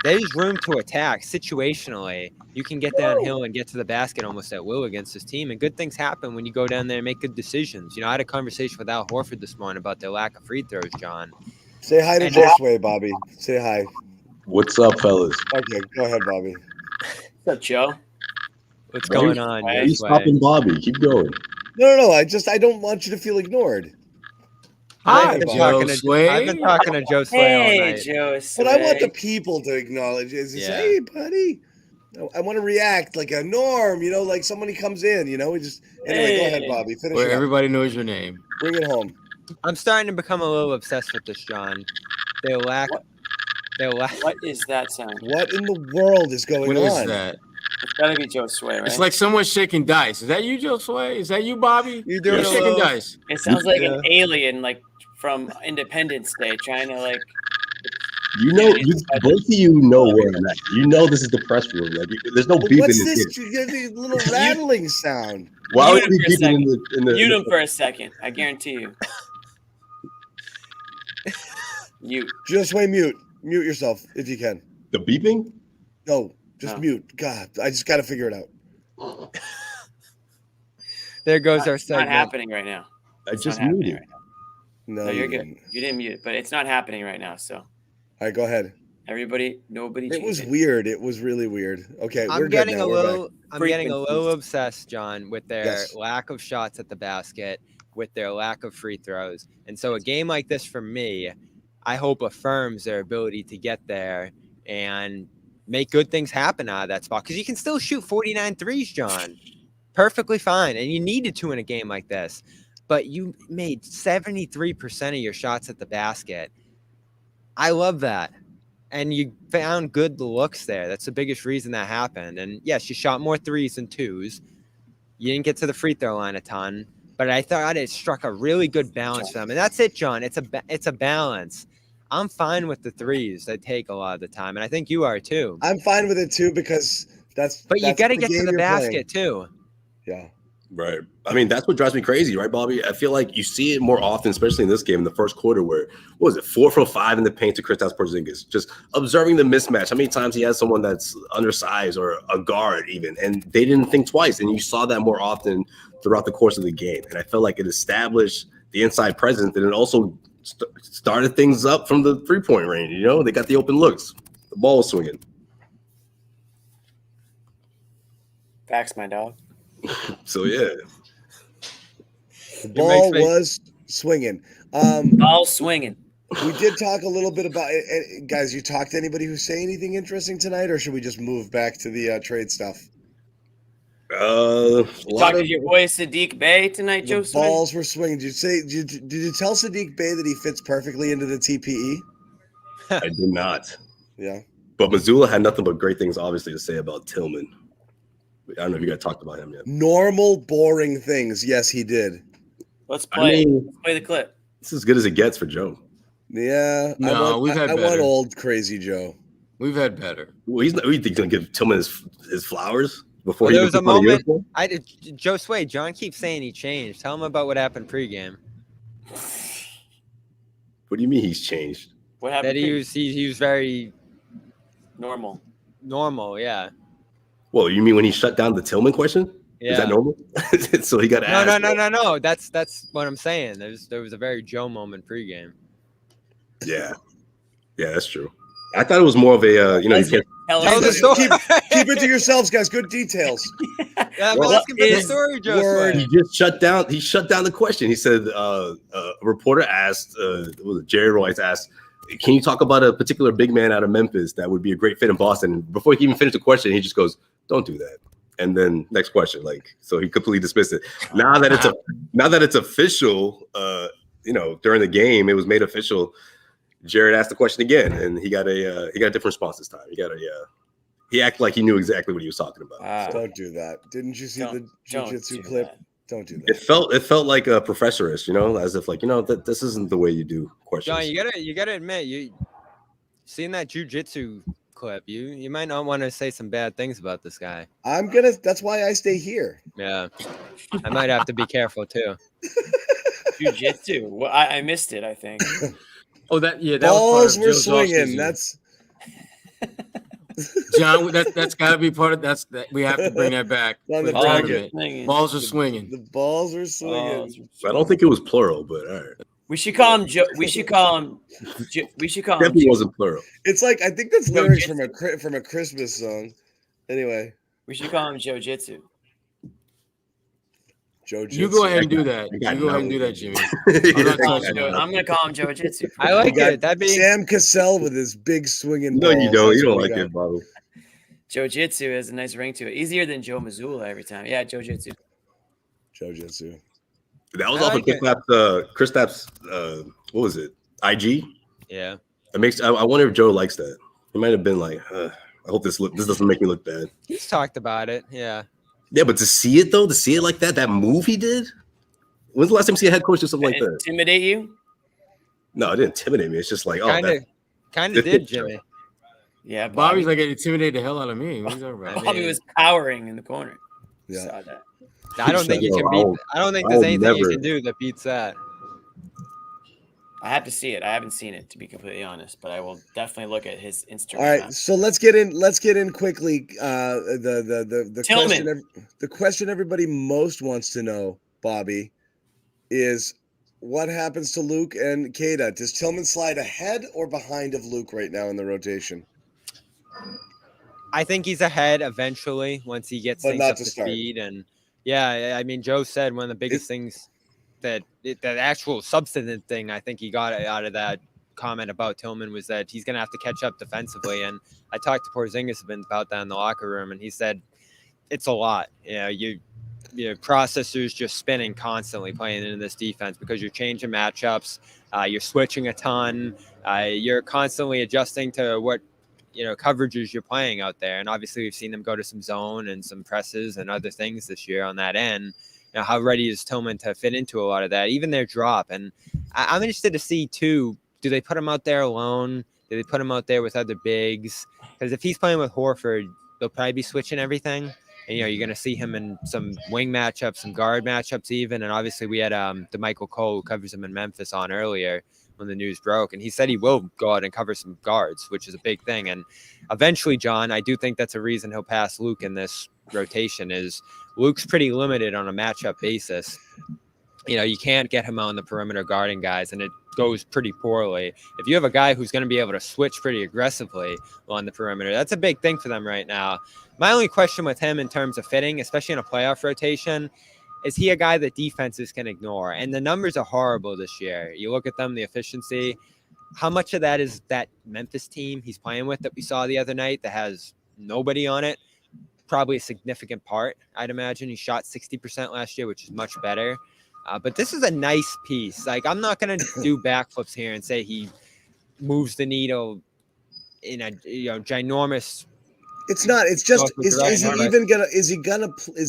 there's room to attack situationally. You can get downhill and get to the basket almost at will against this team. And good things happen when you go down there and make good decisions. You know, I had a conversation with Al Horford this morning about their lack of free throws, John. Say hi to Josue, Bobby. Say hi. What's up, fellas? Okay, go ahead, Bobby. What's up, Joe? What's going on? Why are you stopping Bobby? Keep going. No. I don't want you to feel ignored. I've been talking to Josue all night. Josue. But I want the people to acknowledge it. Say, hey, buddy. I want to react like a Norm, like somebody comes in, we just go ahead, Bobby. Finish where it up. Everybody knows your name. Bring it home. I'm starting to become a little obsessed with this, John. What is that sound? What in the world is going on? What is that? It's gotta be Josue, right? It's like someone shaking dice. Is that you, Josue? Is that you, Bobby? You're doing shaking dice. It sounds like an alien, from Independence Day, trying to both of you know where I'm at. You know this is the press room. There's no beeping in this. What's this? You get a little rattling sound. Why would we beeping in the? Mute him for a second. I guarantee you. Mute. Josue, mute. Mute yourself if you can. The beeping? No. Just mute. God, I just got to figure it out. There goes our segment. It's not happening right now. I just muted. Right no, you're good. You didn't mute it, but it's not happening right now. So, all right, go ahead. Nobody. It was weird. It was really weird. Okay, I'm getting a little obsessed, John, with their lack of shots at the basket, with their lack of free throws, and so a game like this for me, I hope affirms their ability to get there and make good things happen out of that spot, because you can still shoot 49 threes, John. Perfectly fine. And you needed to in a game like this. But you made 73% of your shots at the basket. I love that. And you found good looks there. That's the biggest reason that happened. And yes, you shot more threes than twos. You didn't get to the free throw line a ton. but I thought it struck a really good balance for them. And that's it, John. It's a balance. I'm fine with the threes they take a lot of the time, and I think you are too. I'm fine with it too because But you got to get to the basket too. Yeah. Right. I mean, that's what drives me crazy, right, Bobby? I feel like you see it more often, especially in this game in the first quarter, where, 4 from 5 in the paint to Kristaps Porzingis, just observing the mismatch. How many times he has someone that's undersized or a guard even, and they didn't think twice. And you saw that more often throughout the course of the game. And I felt like it established the inside presence, and it also started things up from the three-point range. You know, they got the open looks. The ball was swinging. Facts, my dog. So, yeah. The ball was swinging. Ball swinging. We did talk a little bit about it. Guys, you talked to anybody who say anything interesting tonight, or should we just move back to the trade stuff? You talked to your boy Sadiq Bey tonight, Joe? Balls were swinging. Did you tell Sadiq Bey that he fits perfectly into the TPE? I did not. Yeah. But Mazzulla had nothing but great things, obviously, to say about Tillman. I don't know if you guys talked about him yet. Normal, boring things. Yes, he did. Let's play. Let's play the clip. It's as good as it gets for Joe. Yeah. No, we've had better. I want old crazy Joe. We've had better. Well, he's going to give Tillman his flowers before there was a moment. Josue, John keeps saying he changed. Tell him about what happened pregame. What do you mean he's changed? What happened? That he was very normal. Normal, yeah. Well, you mean when he shut down the Tillman question? Yeah. Is that normal? So he got asked. No. That's what I'm saying. There was a very Joe moment pregame. Yeah, that's true. I thought it was more of a you can't tell the story. Keep it to yourselves, guys. Good details. Yeah, I'm asking for the story, Joe. He just shut down. He shut down the question. He said a reporter asked, Jerry Royce asked, "Can you talk about a particular big man out of Memphis that would be a great fit in Boston?" And before he even finished the question, he just goes, "Don't do that." And then next question, so he completely dismissed it. Now that it's official, during the game, it was made official. Jared asked the question again, and he got a different response this time. He acted like he knew exactly what he was talking about. Don't do that. Didn't you see the jiu-jitsu clip? That. Don't do that. It felt like a professorish, as if that this isn't the way you do questions. John, you gotta admit, you seen that jiu-jitsu clip. You might not want to say some bad things about this guy. That's why I stay here. Yeah, I might have to be careful too. Jiu-jitsu. Well, I missed it, I think. That balls were swinging. That's John. That's got to be part of that. We have to bring that back. Balls are swinging. The balls are swinging. I don't think it was plural, but all right. We should call him Joe. We should call him. Definitely wasn't plural. It's like I think that's lyrics from a Christmas song. Anyway, we should call him Joe Jitsu. You go ahead and do that. You go ahead and do that, Jimmy. I'm gonna call him Joe Jitsu. I like it. That'd be Sam Cassell with his big swinging. No, you don't. You don't like it, Bobby. Joe Jitsu has a nice ring to it. Easier than Joe Mazzulla every time. Yeah, Joe Jitsu. Joe Jitsu. That was off of Kristaps. What was it? IG. Yeah. It makes. I wonder if Joe likes that. He might have been like, I hope this doesn't make me look bad. He's talked about it. Yeah. Yeah, but to see it like that move he did. When's the last time you see a head coach do something like that? Intimidate you? No, it didn't intimidate me. It's just like, kind of did, Jimmy. Yeah, Bobby's like it intimidated the hell out of me. What are you talking about? Bobby was cowering in the corner. Yeah. Saw that. I don't think you can beat. I don't think there's anything you can do that beats that. I have to see it. I haven't seen it, to be completely honest, but I will definitely look at his Instagram. All right, so let's get in quickly. The question everybody most wants to know, Bobby, is what happens to Luke and Keita? Does Tillman slide ahead or behind of Luke right now in the rotation? I think he's ahead eventually once he gets things up to speed. And yeah, I mean, Joe said one of the biggest things that actual substantive thing I think he got out of that comment about Tillman was that he's going to have to catch up defensively. And I talked to Porzingis about that in the locker room, and he said it's a lot. Your processors just spinning constantly playing into this defense because you're changing matchups, you're switching a ton, you're constantly adjusting to what coverages you're playing out there. And obviously we've seen them go to some zone and some presses and other things this year on that end. how ready is Tillman to fit into a lot of that, even their drop. And I'm interested to see too, do they put him out there alone? Do they put him out there with other bigs? Because if he's playing with Horford, they'll probably be switching everything. And, you're going to see him in some wing matchups, some guard matchups even. And obviously we had DeMichael Cole, who covers him in Memphis, on earlier when the news broke. And he said he will go out and cover some guards, which is a big thing. And eventually, John, I do think that's a reason he'll pass Luke in this rotation, is Luke's pretty limited on a matchup basis. You can't get him on the perimeter guarding guys, and it goes pretty poorly. If you have a guy who's going to be able to switch pretty aggressively on the perimeter, that's a big thing for them right now. My only question with him in terms of fitting, especially in a playoff rotation, is he a guy that defenses can ignore? And the numbers are horrible this year. You look at them, the efficiency. How much of that is that Memphis team he's playing with that we saw the other night that has nobody on it? Probably a significant part, I'd imagine. He shot 60% last year, which is much better. But this is a nice piece. Like, I'm not going to do backflips here and say he moves the needle in a ginormous. It's not. It's just. Is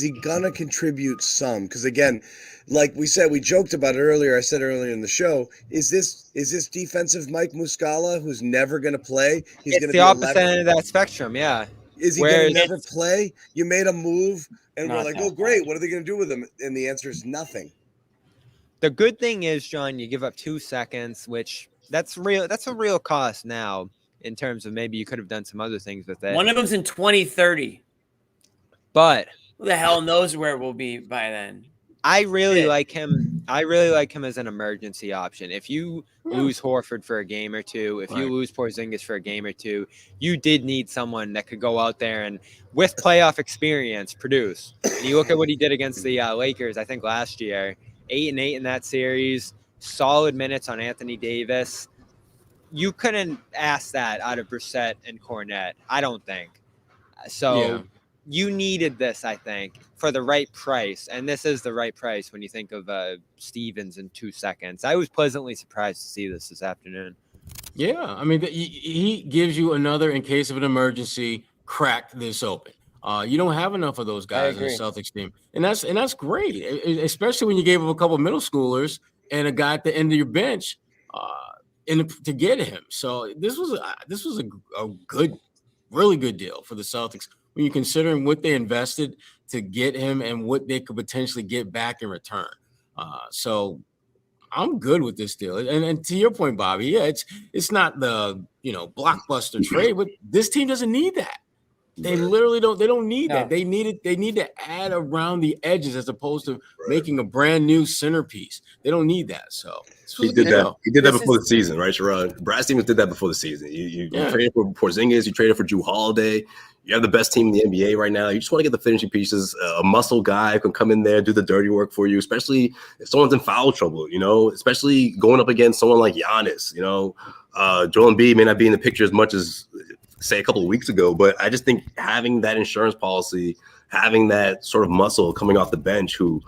he gonna contribute some? Because again, like we said, we joked about it earlier. I said earlier in the show, is this defensive Mike Muscala who's never gonna play? He's it's gonna the be opposite end of that spectrum. Yeah. Is he gonna never play? You made a move, and we're like, oh great, what are they gonna do with him? And the answer is nothing. The good thing is, John, you give up 2 seconds, which that's real. That's a real cost now in terms of maybe you could have done some other things with it. One of them's in 2030. But who the hell knows where we'll be by then? I really like him. I really like him as an emergency option. If you lose Horford for a game or two, if you lose Porzingis for a game or two, you did need someone that could go out there and, with playoff experience, produce. And you look at what he did against the Lakers, I think last year. 8-8 in that series, solid minutes on Anthony Davis. You couldn't ask that out of Brissett and Cornette, I don't think. So you needed this, I think, for the right price. And this is the right price when you think of Stevens in 2 seconds. I was pleasantly surprised to see this afternoon. Yeah, I mean, he gives you another, in case of an emergency, crack this open. You don't have enough of those guys in the Celtics team, and that's great, especially when you gave him a couple of middle schoolers and a guy at the end of your bench, to get him. So this was a good, really good deal for the Celtics when you're considering what they invested to get him and what they could potentially get back in return. So I'm good with this deal. And to your point, Bobby, it's not the blockbuster trade, but this team doesn't need that. They literally don't. They don't need that. They need to add around the edges as opposed to making a brand new centerpiece. They don't need that. So he did that. He did that before the season, right, Sherrod? Brad Stevens did that before the season. You traded for Porzingis. You traded for Jrue Holiday. You have the best team in the NBA right now. You just want to get the finishing pieces. A muscle guy who can come in there, do the dirty work for you, especially if someone's in foul trouble. Especially going up against someone like Giannis. Joel Embiid may not be in the picture as much as, say, a couple of weeks ago, but I just think having that insurance policy, having that sort of muscle coming off the bench who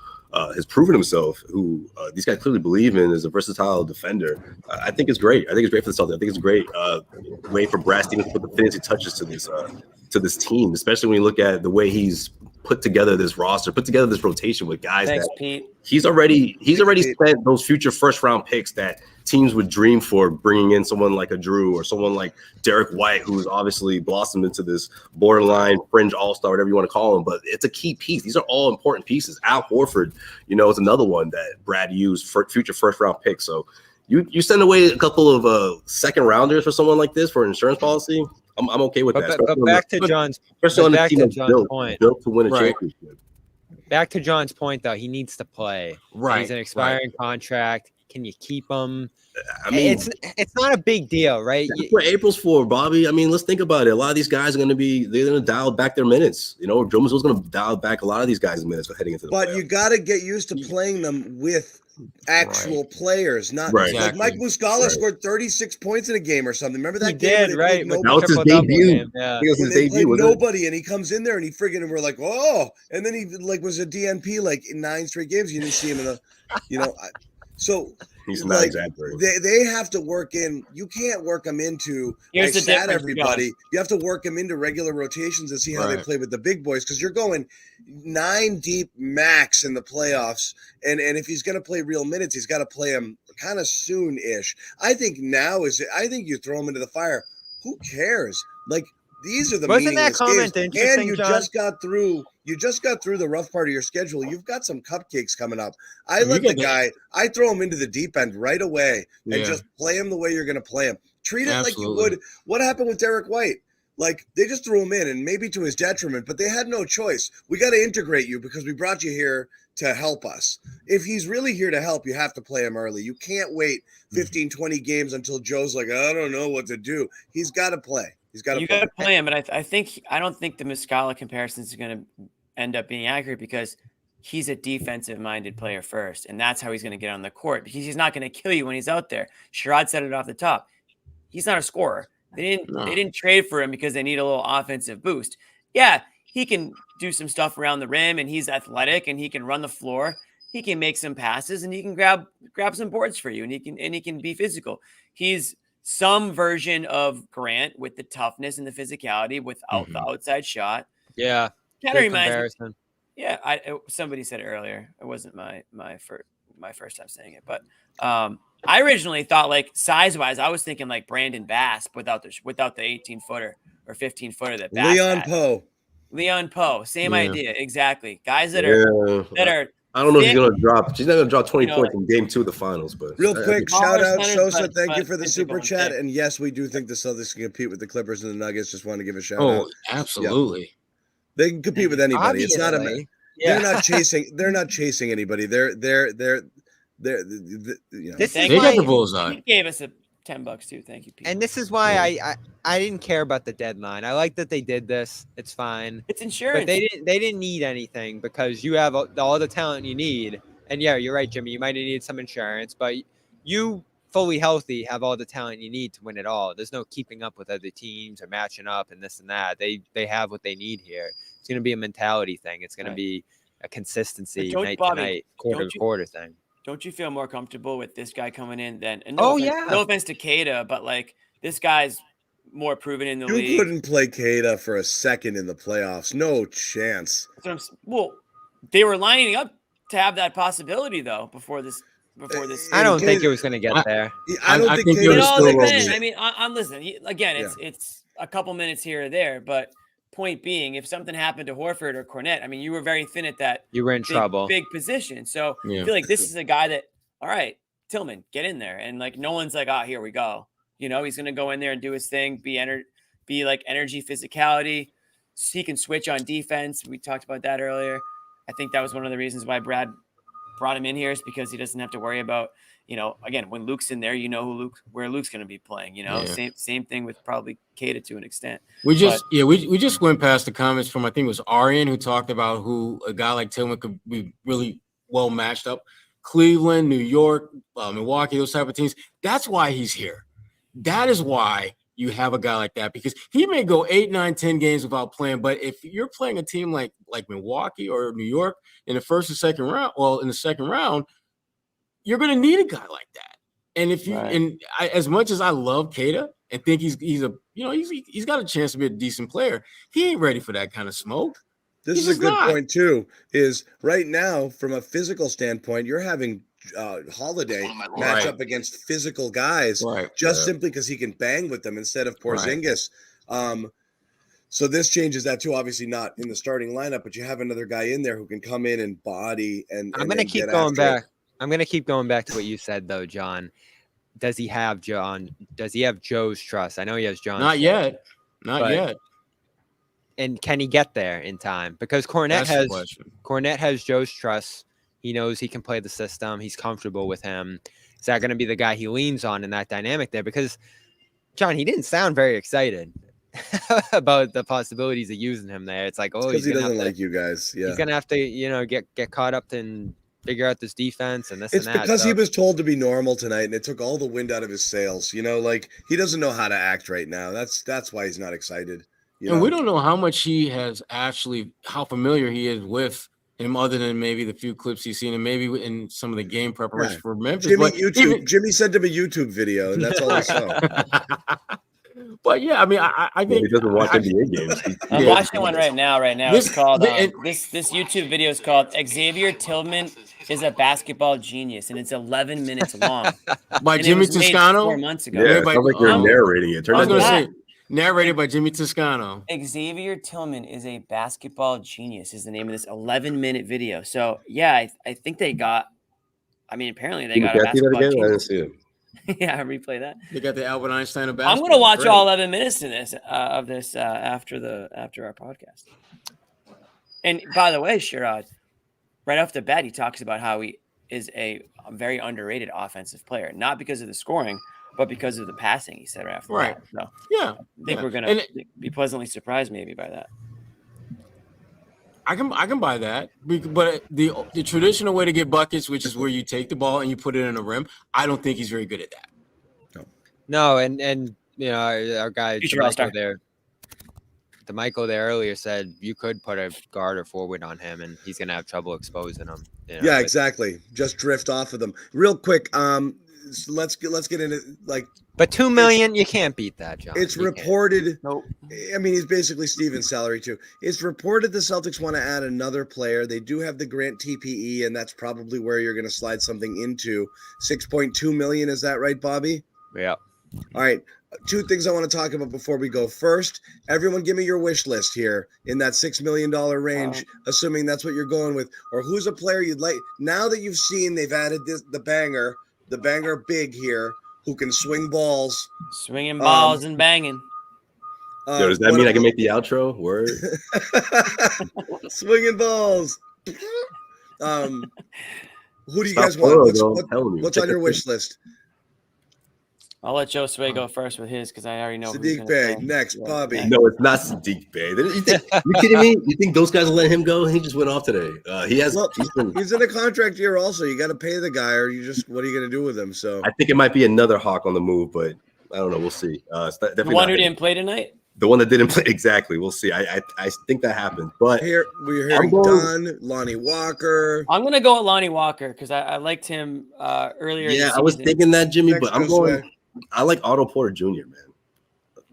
has proven himself, who these guys clearly believe in as a versatile defender, I think it's great. I think it's great for the Celtics. I think it's a great way for Brad Stevens to put the fantasy touches to this team, especially when you look at the way he's put together this roster, put together this rotation with guys. Thanks, Pete. He's already spent those future first round picks that teams would dream for, bringing in someone like a Jrue or someone like Derek White, who's obviously blossomed into this borderline fringe all-star, whatever you want to call him. But it's a key piece. These are all important pieces. Al Horford, is another one that Brad used for future first round picks. So you send away a couple of second rounders for someone like this for an insurance policy. I'm okay with that. But back to John's point. Built to win a championship. Back to John's point, though, he needs to play. Right. He's an expiring contract. Can you keep him? I mean, it's not a big deal, right? That's what April's for, Bobby. I mean, let's think about it. A lot of these guys are going to dial back their minutes. Joe Mazzulla's going to dial back a lot of these guys' minutes for heading into the playoffs. You got to get used to playing them with actual players, not like Mike Muscala scored 36 points in a game or something. Remember that he game? Did, right? That was his debut. Yeah. It was his debut. Nobody, and he comes in there and and we're like, oh, and then he was a DNP like in 9 straight games. You didn't see him in a, So he's not exaggerating. They have to work in. You can't work them into everybody. You have to work them into regular rotations and see how they play with the big boys, because you're going 9 deep max in the playoffs. And if he's going to play real minutes, he's got to play them kind of soon-ish. I think you throw him into the fire. Who cares? Like, these are the meaningless games. And you just got through the rough part of your schedule. You've got some cupcakes coming up. I throw him into the deep end right away and just play him the way you're going to play him. Treat it like you would. What happened with Derek White? Like, they just threw him in, and maybe to his detriment, but they had no choice. We got to integrate you because we brought you here to help us. If he's really here to help, you have to play him early. You can't wait 15, 20 games until Joe's like, I don't know what to do. He's got to play. You got to play him, but I don't think the Muscala comparison is going to end up being accurate, because he's a defensive-minded player first, and that's how he's going to get on the court, because he's not going to kill you when he's out there. Sherrod said it off the top. He's not a scorer. They didn't trade for him because they need a little offensive boost. Yeah, he can do some stuff around the rim, and he's athletic, and he can run the floor. He can make some passes, and he can grab some boards for you, and he can be physical. He's some version of Grant with the toughness and the physicality without the outside shot. Yeah. Kind of reminds me. Yeah. Somebody said it earlier. It wasn't my first time saying it, but I originally thought, like, size wise, I was thinking like Brandon Bass without the 18-footer or 15-footer that Bass Leon Poe. Same idea. Exactly. Guys that are, I don't know if he's going to drop. She's not going to drop 20 points in game 2 of the finals. But real quick, shout out Sosa. Thank you for the super chat. And yes, we do think the Celtics can compete with the Clippers and the Nuggets. Just want to give a shout out. Oh, absolutely. Yep. They can compete with anybody. Obviously. It's not they're not chasing. They're not chasing anybody. They're you know. They got the bullseye. He gave us $10 too. Thank you, Pete. And this is why I didn't care about the deadline. I like that they did this. It's fine. It's insurance. But they didn't need anything, because you have all the talent you need. And yeah, you're right, Jimmy. You might have needed some insurance, but you fully healthy have all the talent you need to win it all. There's no keeping up with other teams or matching up and this and that. They have what they need here. It's going to be a mentality thing. It's going to be a consistency night to night, quarter to quarter thing. Don't you feel more comfortable with this guy coming in than? No offense to Keita, but like, this guy's more proven in the league. You couldn't play Keita for a second in the playoffs. No chance. Well, they were lining up to have that possibility though before this. I don't think it was going to get there. I don't think it all depends. I mean, I'm listening. Again, it's a couple minutes here or there, but point being, if something happened to Horford or Cornette, I mean, you were very thin at that. You were in trouble. Big position. So I feel like this is a guy that, all right, Tillman, get in there. And like, no one's like, oh, here we go. You know, he's going to go in there and do his thing, be like energy, physicality. So he can switch on defense. We talked about that earlier. I think that was one of the reasons why Brad brought him in here, is because he doesn't have to worry about, you know, again, when Luke's in there, you know where Luke's going to be playing, you know, same thing with probably Keita to an extent. We just went past the comments from, I think it was Arian, who talked about who a guy like Tillman could be really well matched up. Cleveland, New York, Milwaukee, those type of teams. That's why he's here. That is why you have a guy like that, because he may go 8, 9, 10 games without playing. But if you're playing a team like Milwaukee or New York in the first or second round, in the second round, you're going to need a guy like that. And if you as much as I love Keita and think he's got a chance to be a decent player, he ain't ready for that kind of smoke. This is a good point too. Is right now, from a physical standpoint, you're having Holiday match up against physical guys simply because he can bang with them instead of Porzingis. So this changes that too. Obviously not in the starting lineup, but you have another guy in there who can come in and body. And I'm going to keep going back. I'm going to keep going back to what you said though, John. Does he have Joe's trust? I know he has John's. Not yet. And can he get there in time? Because Cornette has Joe's trust. He knows he can play the system. He's comfortable with him. Is that going to be the guy he leans on in that dynamic there? Because, John, he didn't sound very excited about the possibilities of using him there. It's like, because he doesn't like you guys. Yeah, he's going to have to, get caught up and figure out this defense and this and that. It's because he was told to be normal tonight, and it took all the wind out of his sails. You know, like, he doesn't know how to act right now. That's why he's not excited. And we don't know how much he has how familiar he is with him other than maybe the few clips he's seen and maybe in some of the game preparation for Memphis. Jimmy sent him a YouTube video, and that's all I saw. But yeah, I mean, I think he doesn't watch NBA games. I'm watching one right now. It's called this YouTube video is called Xavier Tillman is a basketball genius, and it's 11 minutes long. By Jimmy Toscano 4 months ago. Yeah, it sounds like you're narrating it. I was going to say narrated by Jimmy Toscano. Xavier Tillman is a basketball genius is the name of this 11-minute video. So yeah, I think they got. I mean, apparently they got a basketball genius. I didn't see it. Yeah, replay that. They got the Albert Einstein of basketball. I'm going to watch all 11 minutes of this after our podcast. And by the way, Sherrod, right off the bat, he talks about how he is a very underrated offensive player, not because of the scoring, but because of the passing. He said right after that. So yeah, I think we're going to be pleasantly surprised maybe by that. I can buy that, but the traditional way to get buckets, which is where you take the ball and you put it in a rim, I don't think he's very good at that. No, and you know our guy DeMichael there earlier said you could put a guard or forward on him, and he's gonna have trouble exposing him. You know, yeah, exactly. Just drift off of them real quick. Let's get into like. But $2 million, you can't beat that, John. It's reported. Nope. I mean, he's basically Steven's salary too. It's reported the Celtics want to add another player. They do have the grant TPE, and that's probably where you're going to slide something into. $6.2 million. Is that right, Bobby? Yeah. All right. Two things I want to talk about before we go. First, everyone give me your wish list here in that $6 million range, assuming that's what you're going with. Or who's a player you'd like? Now that you've seen they've added the banger big here, who can swing balls. Swinging balls and banging. Yo, does that mean I can make the outro? Word. Swinging balls. Who do you guys want? What's on your wish list? I'll let Josue go first with his because I already know. Sadiq Bey next, Bobby. No, it's not Sadiq Bey. You kidding me? You think those guys will let him go? He just went off today. He's in a contract year also. You got to pay the guy, or what are you going to do with him? So I think it might be another Hawk on the move, but I don't know. We'll see. The one who didn't play tonight. The one that didn't play exactly. We'll see. I think that happened. But here we're hearing Dunn, Lonnie Walker. I'm gonna go with Lonnie Walker because I liked him earlier. Yeah, I was thinking that, Jimmy, but I'm going. I like Otto Porter Jr., man.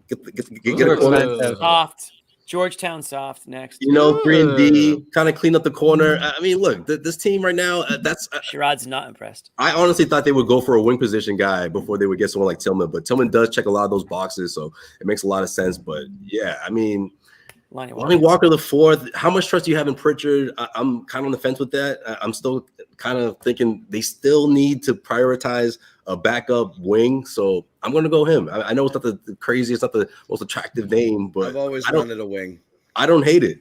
Get a corner. Soft. Georgetown soft next. 3-and-D, kind of clean up the corner. I mean, look, this team right now, Sherrod's not impressed. I honestly thought they would go for a wing position guy before they would get someone like Tillman, but Tillman does check a lot of those boxes, so it makes a lot of sense. But yeah, I mean, Lonnie Walker the fourth. How much trust do you have in Pritchard? I'm kind of on the fence with that. I'm still kind of thinking they still need to prioritize a backup wing, so I'm going to go him. I know it's not the craziest, not the most attractive name, but I've always wanted a wing. I don't hate it.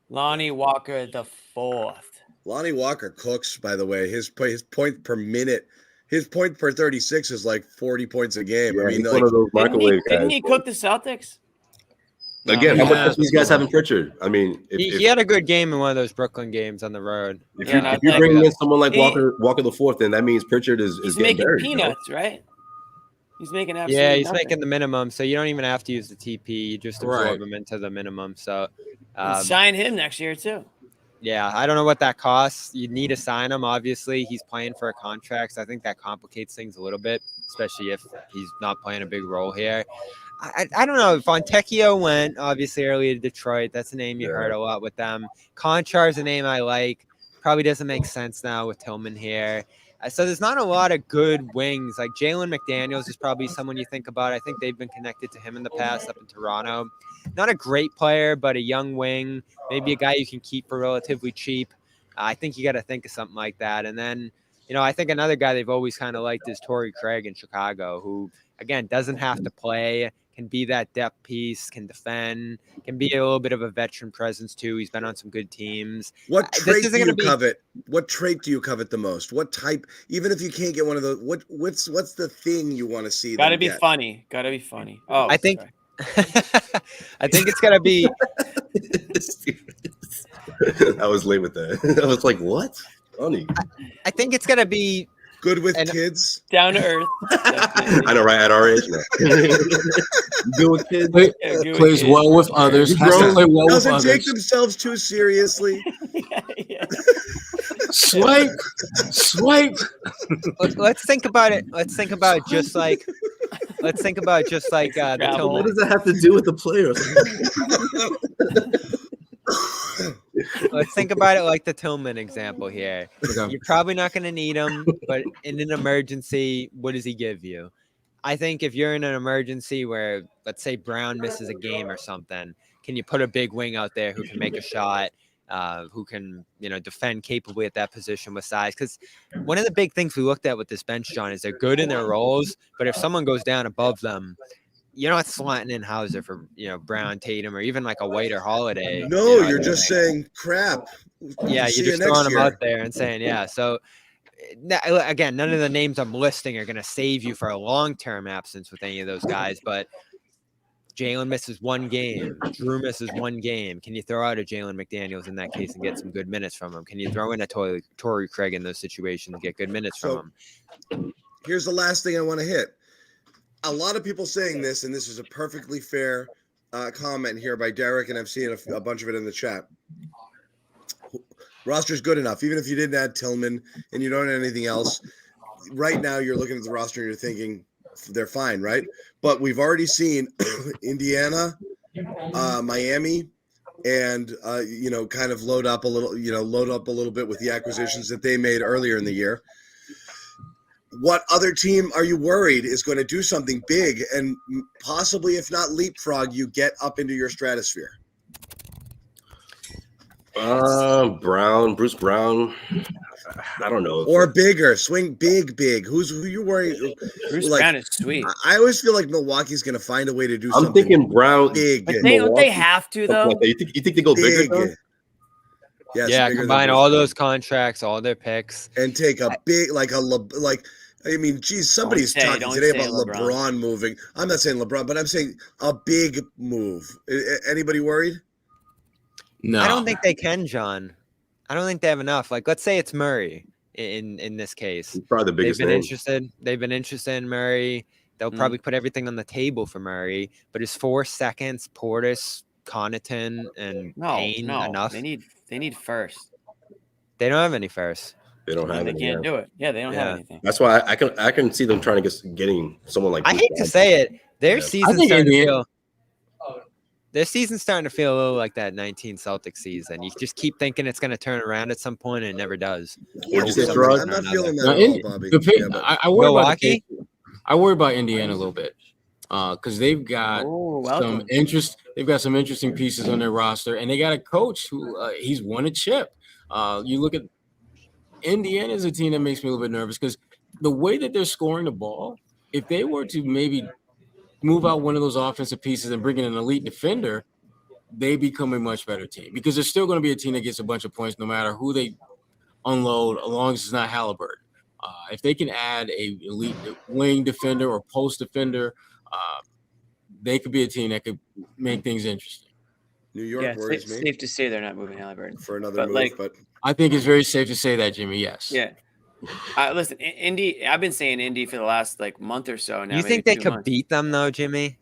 Lonnie Walker the fourth. Lonnie Walker cooks, by the way. His point per minute, his point per 36 is like 40 points a game. Yeah, I mean, one of those microwave guys. Didn't he cook the Celtics? Again, how much do these guys have in Pritchard? I mean, he had a good game in one of those Brooklyn games on the road. If you're bringing in someone like Walker the fourth, then that means Pritchard is making buried, peanuts, right? He's making absolutely yeah, he's nothing. making the minimum, so you don't even have to use the TP. You just absorb him into the minimum. So sign him next year too. Yeah, I don't know what that costs. You need to sign him. Obviously, he's playing for a contract, so I think that complicates things a little bit, especially if he's not playing a big role here. I don't know. Fontecchio went, obviously, early to Detroit. That's a name you heard a lot with them. Konchar's a name I like. Probably doesn't make sense now with Tillman here. So there's not a lot of good wings. Like Jalen McDaniels is probably someone you think about. I think they've been connected to him in the past up in Toronto. Not a great player, but a young wing. Maybe a guy you can keep for relatively cheap. I think you got to think of something like that. And then, I think another guy they've always kind of liked is Torrey Craig in Chicago, who, again, doesn't have to play, can be that depth piece, can defend, can be a little bit of a veteran presence too. He's been on some good teams. What trait do you covet? What trait do you covet the most? What type? Even if you can't get one of those, what's the thing you want to see? Got to be funny. Got to be funny. Oh, I think it's gonna be. I was late with that. I was like, what? Funny. I think it's gonna be Good with kids. Down to earth. I know, right? At our age. Good with kids. Plays well with others. Doesn't take themselves too seriously. Swipe. Let's think about it. Let's think about just like the Tillman. What does that have to do with the players? Let's think about it like the Tillman example here. You're probably not going to need him, but in an emergency, what does he give you? I think if you're in an emergency where, let's say, Brown misses a game or something, can you put a big wing out there who can make a shot, who can, defend capably at that position with size? Because one of the big things we looked at with this bench, John, is they're good in their roles, but if someone goes down above them, you're not slotting in Hauser for, Brown, Tatum, or even like a White or Holiday. No, you're just saying crap. Yeah, you're just throwing them out there and saying, yeah. So, again, none of the names I'm listing are going to save you for a long-term absence with any of those guys, but Jalen misses one game. Drew misses one game. Can you throw out a Jalen McDaniels in that case and get some good minutes from him? Can you throw in a Torrey Craig in those situations and get good minutes from him? Here's the last thing I want to hit. A lot of people saying this, and this is a perfectly fair comment here by Derek, and I've seen a bunch of it in the chat. Roster's good enough, even if you didn't add Tillman and you don't add anything else. Right now, you're looking at the roster and you're thinking they're fine, right? But we've already seen Indiana, Miami, and kind of load up a little bit with the acquisitions that they made earlier in the year. What other team are you worried is going to do something big and possibly, if not leapfrog, you get up into your stratosphere? Bruce Brown. I don't know. Or bigger, swing big. Who you worried? Bruce Brown is sweet. I always feel like Milwaukee's going to find a way to do something. I'm thinking Brown. Big. But don't they have to, though? You think they go big, bigger? Yes, yeah, combine all those contracts, all their picks, and take a big, somebody's talking today about LeBron moving. I'm not saying LeBron, but I'm saying a big move. Anybody worried? No, I don't think they can, John. I don't think they have enough. Like, let's say it's Murray in this case. He's probably the biggest name. They've been interested in Murray. They'll probably put everything on the table for Murray. But is 4 seconds, Portis, Connaughton, and Payne enough? They need first. They don't have any first. They don't have. They can't do it. Yeah, they don't have anything. That's why I can see them trying to getting someone like. I hate to say it, their season's starting to feel a little like that 19 Celtics season. You just keep thinking it's going to turn around at some point, and it never does. I'm not feeling that at all, Bobby. I worry about Indiana a little bit because they've got some interest. They've got some interesting pieces on their roster, and they got a coach who he's won a chip. You look at Indiana is a team that makes me a little bit nervous because the way that they're scoring the ball, if they were to maybe move out one of those offensive pieces and bring in an elite defender, they become a much better team because they're still going to be a team that gets a bunch of points no matter who they unload, as long as it's not Halliburton. If they can add a elite wing defender or post defender, they could be a team that could make things interesting. New York worries me. Safe to say they're not moving Halliburton for another move, but I think it's very safe to say that, Jimmy. Yes. Yeah. Listen, Indy. I've been saying Indy for the last month or so now. You think they could beat them though, Jimmy?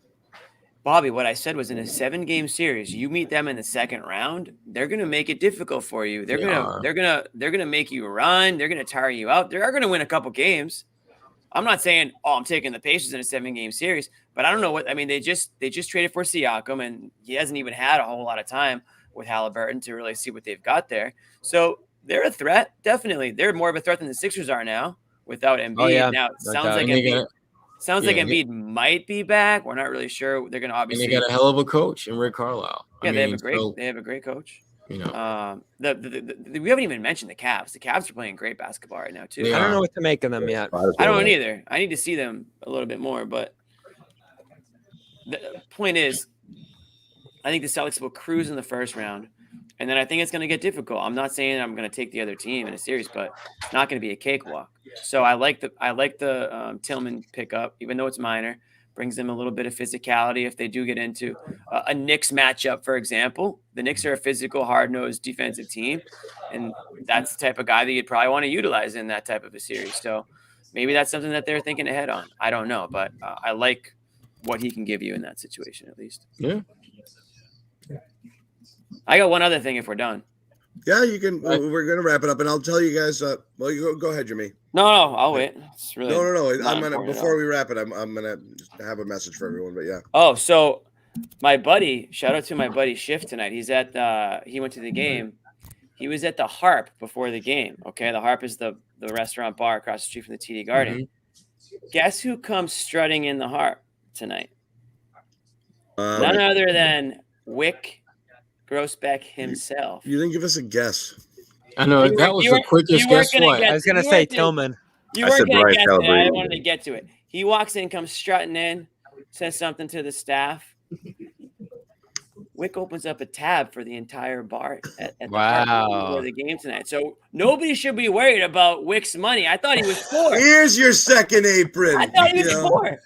Bobby, what I said was in a 7-game series, you meet them in the second round, they're going to make it difficult for you. They're going to make you run. They're going to tire you out. They are going to win a couple games. I'm not saying, I'm taking the Pacers in a 7-game series, but I don't know what. I mean, they just traded for Siakam, and he hasn't even had a whole lot of time with Halliburton to really see what they've got there. So they're a threat, definitely. They're more of a threat than the Sixers are now without Embiid. Oh, yeah. Now it sounds like Embiid might be back. We're not really sure. They're going to obviously. And they got a hell of a coach in Rick Carlisle. Yeah, they have a great coach. You know, we haven't even mentioned the Cavs. The Cavs are playing great basketball right now too. I don't know what to make of them yet. I don't either. I need to see them a little bit more. But the point is, I think the Celtics will cruise in the first round, and then I think it's going to get difficult. I'm not saying I'm going to take the other team in a series, but it's not going to be a cakewalk. So I like the Tillman pickup, even though it's minor. Brings them a little bit of physicality if they do get into a Knicks matchup, for example. The Knicks are a physical, hard-nosed defensive team, and that's the type of guy that you'd probably want to utilize in that type of a series. So maybe that's something that they're thinking ahead on. I don't know, but I like what he can give you in that situation, at least. Yeah. I got one other thing if we're done. Yeah, you can. We're going to wrap it up, and I'll tell you guys. Well, you go ahead, Jimmy. No, I'll wait. It's really no. I'm gonna before we wrap it. I'm gonna have a message for everyone. But yeah. Oh, so my buddy, shout out to my buddy Schiff tonight. He went to the game. He was at the Harp before the game. Okay, the Harp is the restaurant bar across the street from the TD Garden. Mm-hmm. Guess who comes strutting in the Harp tonight? None other than Wick Grossbeck himself. You didn't give us a guess. I know that was the quickest guess. What I was gonna say, Tillman. You weren't gonna guess it. I wanted to get to it. He walks in, comes strutting in, says something to the staff. Wick opens up a tab for the entire bar at the before the game tonight. So nobody should be worried about Wick's money. I thought he was poor. Here's your second apron. I thought he was poor.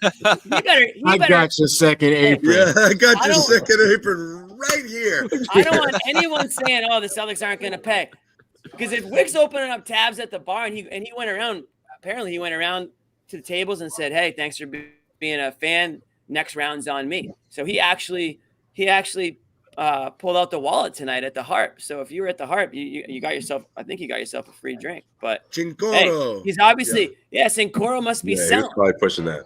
I got your second apron. Yeah, I got your second apron right here. I don't want anyone saying, "Oh, the Celtics aren't going to pay," because if Wick's opening up tabs at the bar and he went around, apparently he went around to the tables and said, "Hey, thanks for being a fan. Next round's on me." So he actually pulled out the wallet tonight at the Harp. So if you were at the Harp, you got yourself, I think you got yourself a free drink. But Cincoro. Hey, he's obviously Cincoro must be selling. He's probably pushing that.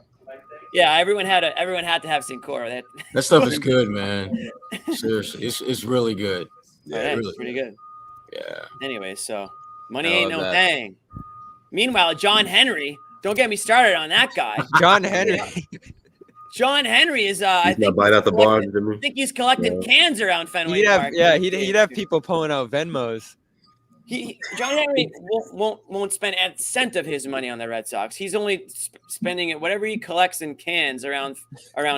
Yeah, everyone had to have Cincoro. That stuff is good, man. Seriously, it's really good. Yeah, really, it's pretty good. Yeah. Anyway, so money ain't no thing. Meanwhile, John Henry, don't get me started on that guy. John Henry. John Henry is I think he's collecting cans around Fenway Park. He'd have people pulling out Venmos. John Henry won't spend a cent of his money on the Red Sox. He's only spending it whatever he collects in cans around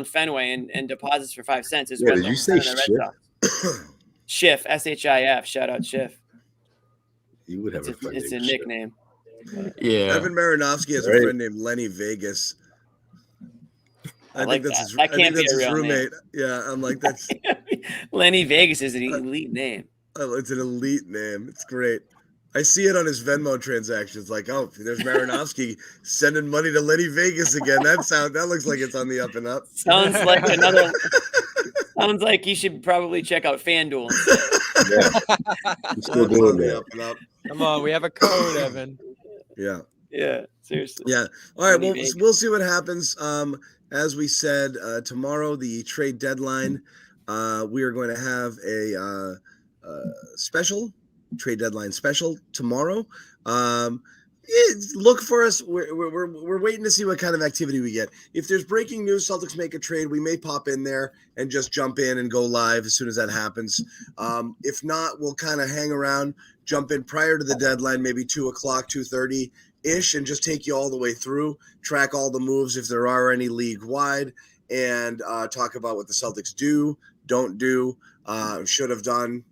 Fenway and deposits for 5 cents is what did you say Schiff, SHIF, shout out Schiff. You would have it's a nickname. Yeah. Evan Marinovsky has a friend named Lenny Vegas. I think that's his roommate. Name. Yeah, I'm like that's Lenny Vegas is an elite name. It's an elite name. It's great. I see it on his Venmo transactions. Like, oh, there's Marinovsky sending money to Lenny Vegas again. That looks like it's on the up and up. Sounds like you should probably check out FanDuel. Yeah, I'm still doing that. Up and up. Come on, we have a code, Evan. Yeah. Yeah. Seriously. Yeah. All right. Well, we'll see what happens. As we said, tomorrow, the trade deadline, we are going to have a special trade deadline special tomorrow. Look for us. We're waiting to see what kind of activity we get. If there's breaking news, Celtics make a trade, we may pop in there and just jump in and go live as soon as that happens. If not, we'll kind of hang around, jump in prior to the deadline, maybe 2:00, 2:30. Ish, and just take you all the way through, track all the moves if there are any league wide, and talk about what the Celtics do, don't do, should have done,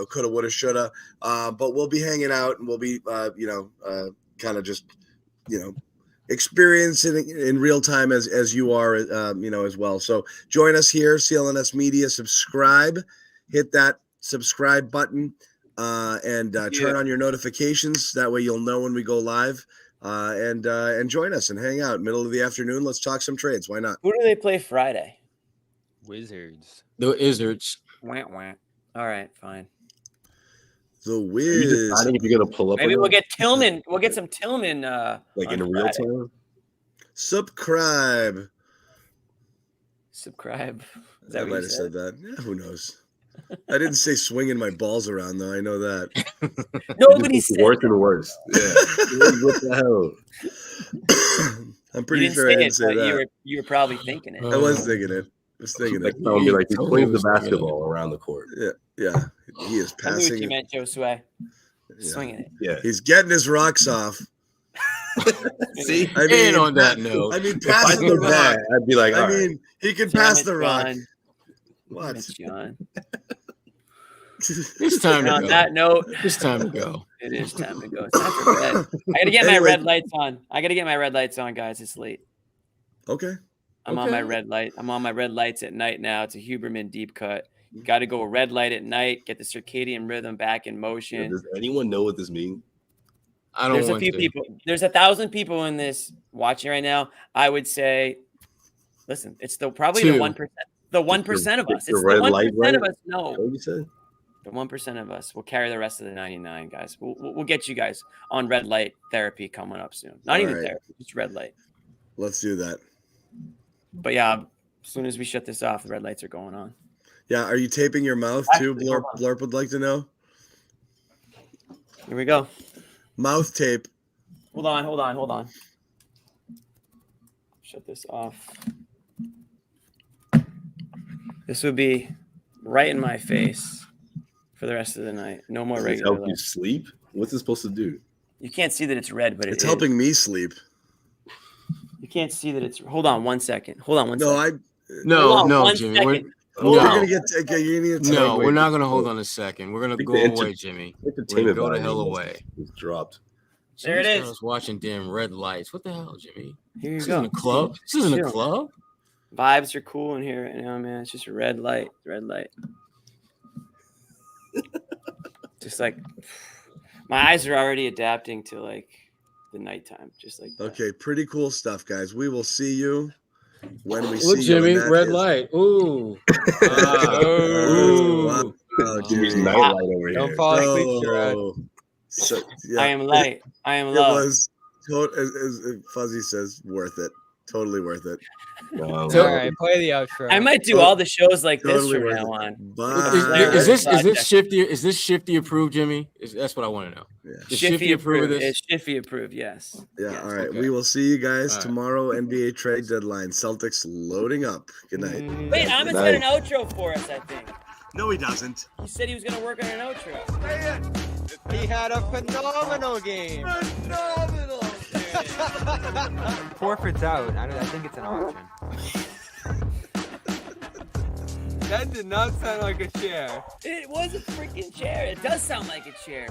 coulda, woulda, shoulda. But we'll be hanging out and we'll be, kind of just, experiencing in real time as you are, as well. So join us here, CLNS Media. Subscribe, hit that subscribe button. And turn on your notifications. That way you'll know when we go live. And join us and hang out middle of the afternoon. Let's talk some trades. Why not? Who do they play Friday? Wizards. The Wizards. Wah. All right, fine. The Wiz. I think if you're gonna pull up, maybe we'll get Tillman. We'll get some Tillman. Like in real time. Subscribe. Is that I might have said that. Yeah, who knows? I didn't say swinging my balls around, though. I know that. Nobody said worse and worse. Yeah. What the hell? I'm pretty sure I didn't say that. You were probably thinking it. I was thinking it. He swings the basketball around the court. Yeah. He is passing. I knew what you meant, Josue. Swinging it. Yeah. He's getting his rocks off. See? And on that note. I mean, passing the rock. I'd be like, he can pass the rock. What? John. It's time to go. On that note, it's time to go. It is time to go. It's time for bed. I got to get my red lights on. Guys. It's late. Okay. I'm on my red light. I'm on my red lights at night now. It's a Huberman deep cut. You got to go red light at night. Get the circadian rhythm back in motion. Does anyone know what this means? I don't There's want a few to. people. There's 1,000 people in this watching right now. I would say, listen, it's probably the 1%. The 1% of us. It's the 1% of us. No. What you said? The 1% of us will carry the rest of the 99, guys. We'll get you guys on red light therapy coming up soon. Not even therapy, just red light. Let's do that. But yeah, as soon as we shut this off, the red lights are going on. Yeah, are you taping your mouth too? Blurp would like to know. Here we go. Mouth tape. Hold on. Shut this off. This would be right in my face for the rest of the night. No more regular. Help you sleep? What's it supposed to do? You can't see that it's red, but it's helping me sleep. You can't see that it's. Hold on 1 second. No, Jimmy. We're not gonna hold on a second. We're gonna go away, Jimmy. We're gonna go the hell away. It's dropped. There it is. I was watching damn red lights. What the hell, Jimmy? Here you this go. Isn't a club. This isn't a club. Vibes are cool in here right now, man. It's just a red light. Just like my eyes are already adapting to like the nighttime, just like that. Okay, pretty cool stuff, guys. We will see you when we Look, see Jimmy, you. red light. Ooh. Wow. Jimmy's nightlight over here. Don't fall asleep, Sherrod. So, yeah. I am light. I am It low. was, as Fuzzy says, worth it. Totally worth it. All right, play the outro. I might do all the shows like Totally this from worth now it. on. Bye. Is this Shifty? Is this Shifty approved, Jimmy? That's what I want to know. Yeah. Is Shifty approved of this? It's Shifty approved, yes. Yeah, Yes. all right. Okay. We will see you guys All right. tomorrow. NBA trade deadline. Celtics loading up. Good night. Wait, Amit's got an outro for us, I think. No, he doesn't. He said he was going to work on an outro. He had a phenomenal game. Forfeit's out. I think it's an option. That did not sound like a chair. It was a freaking chair. It does sound like a chair.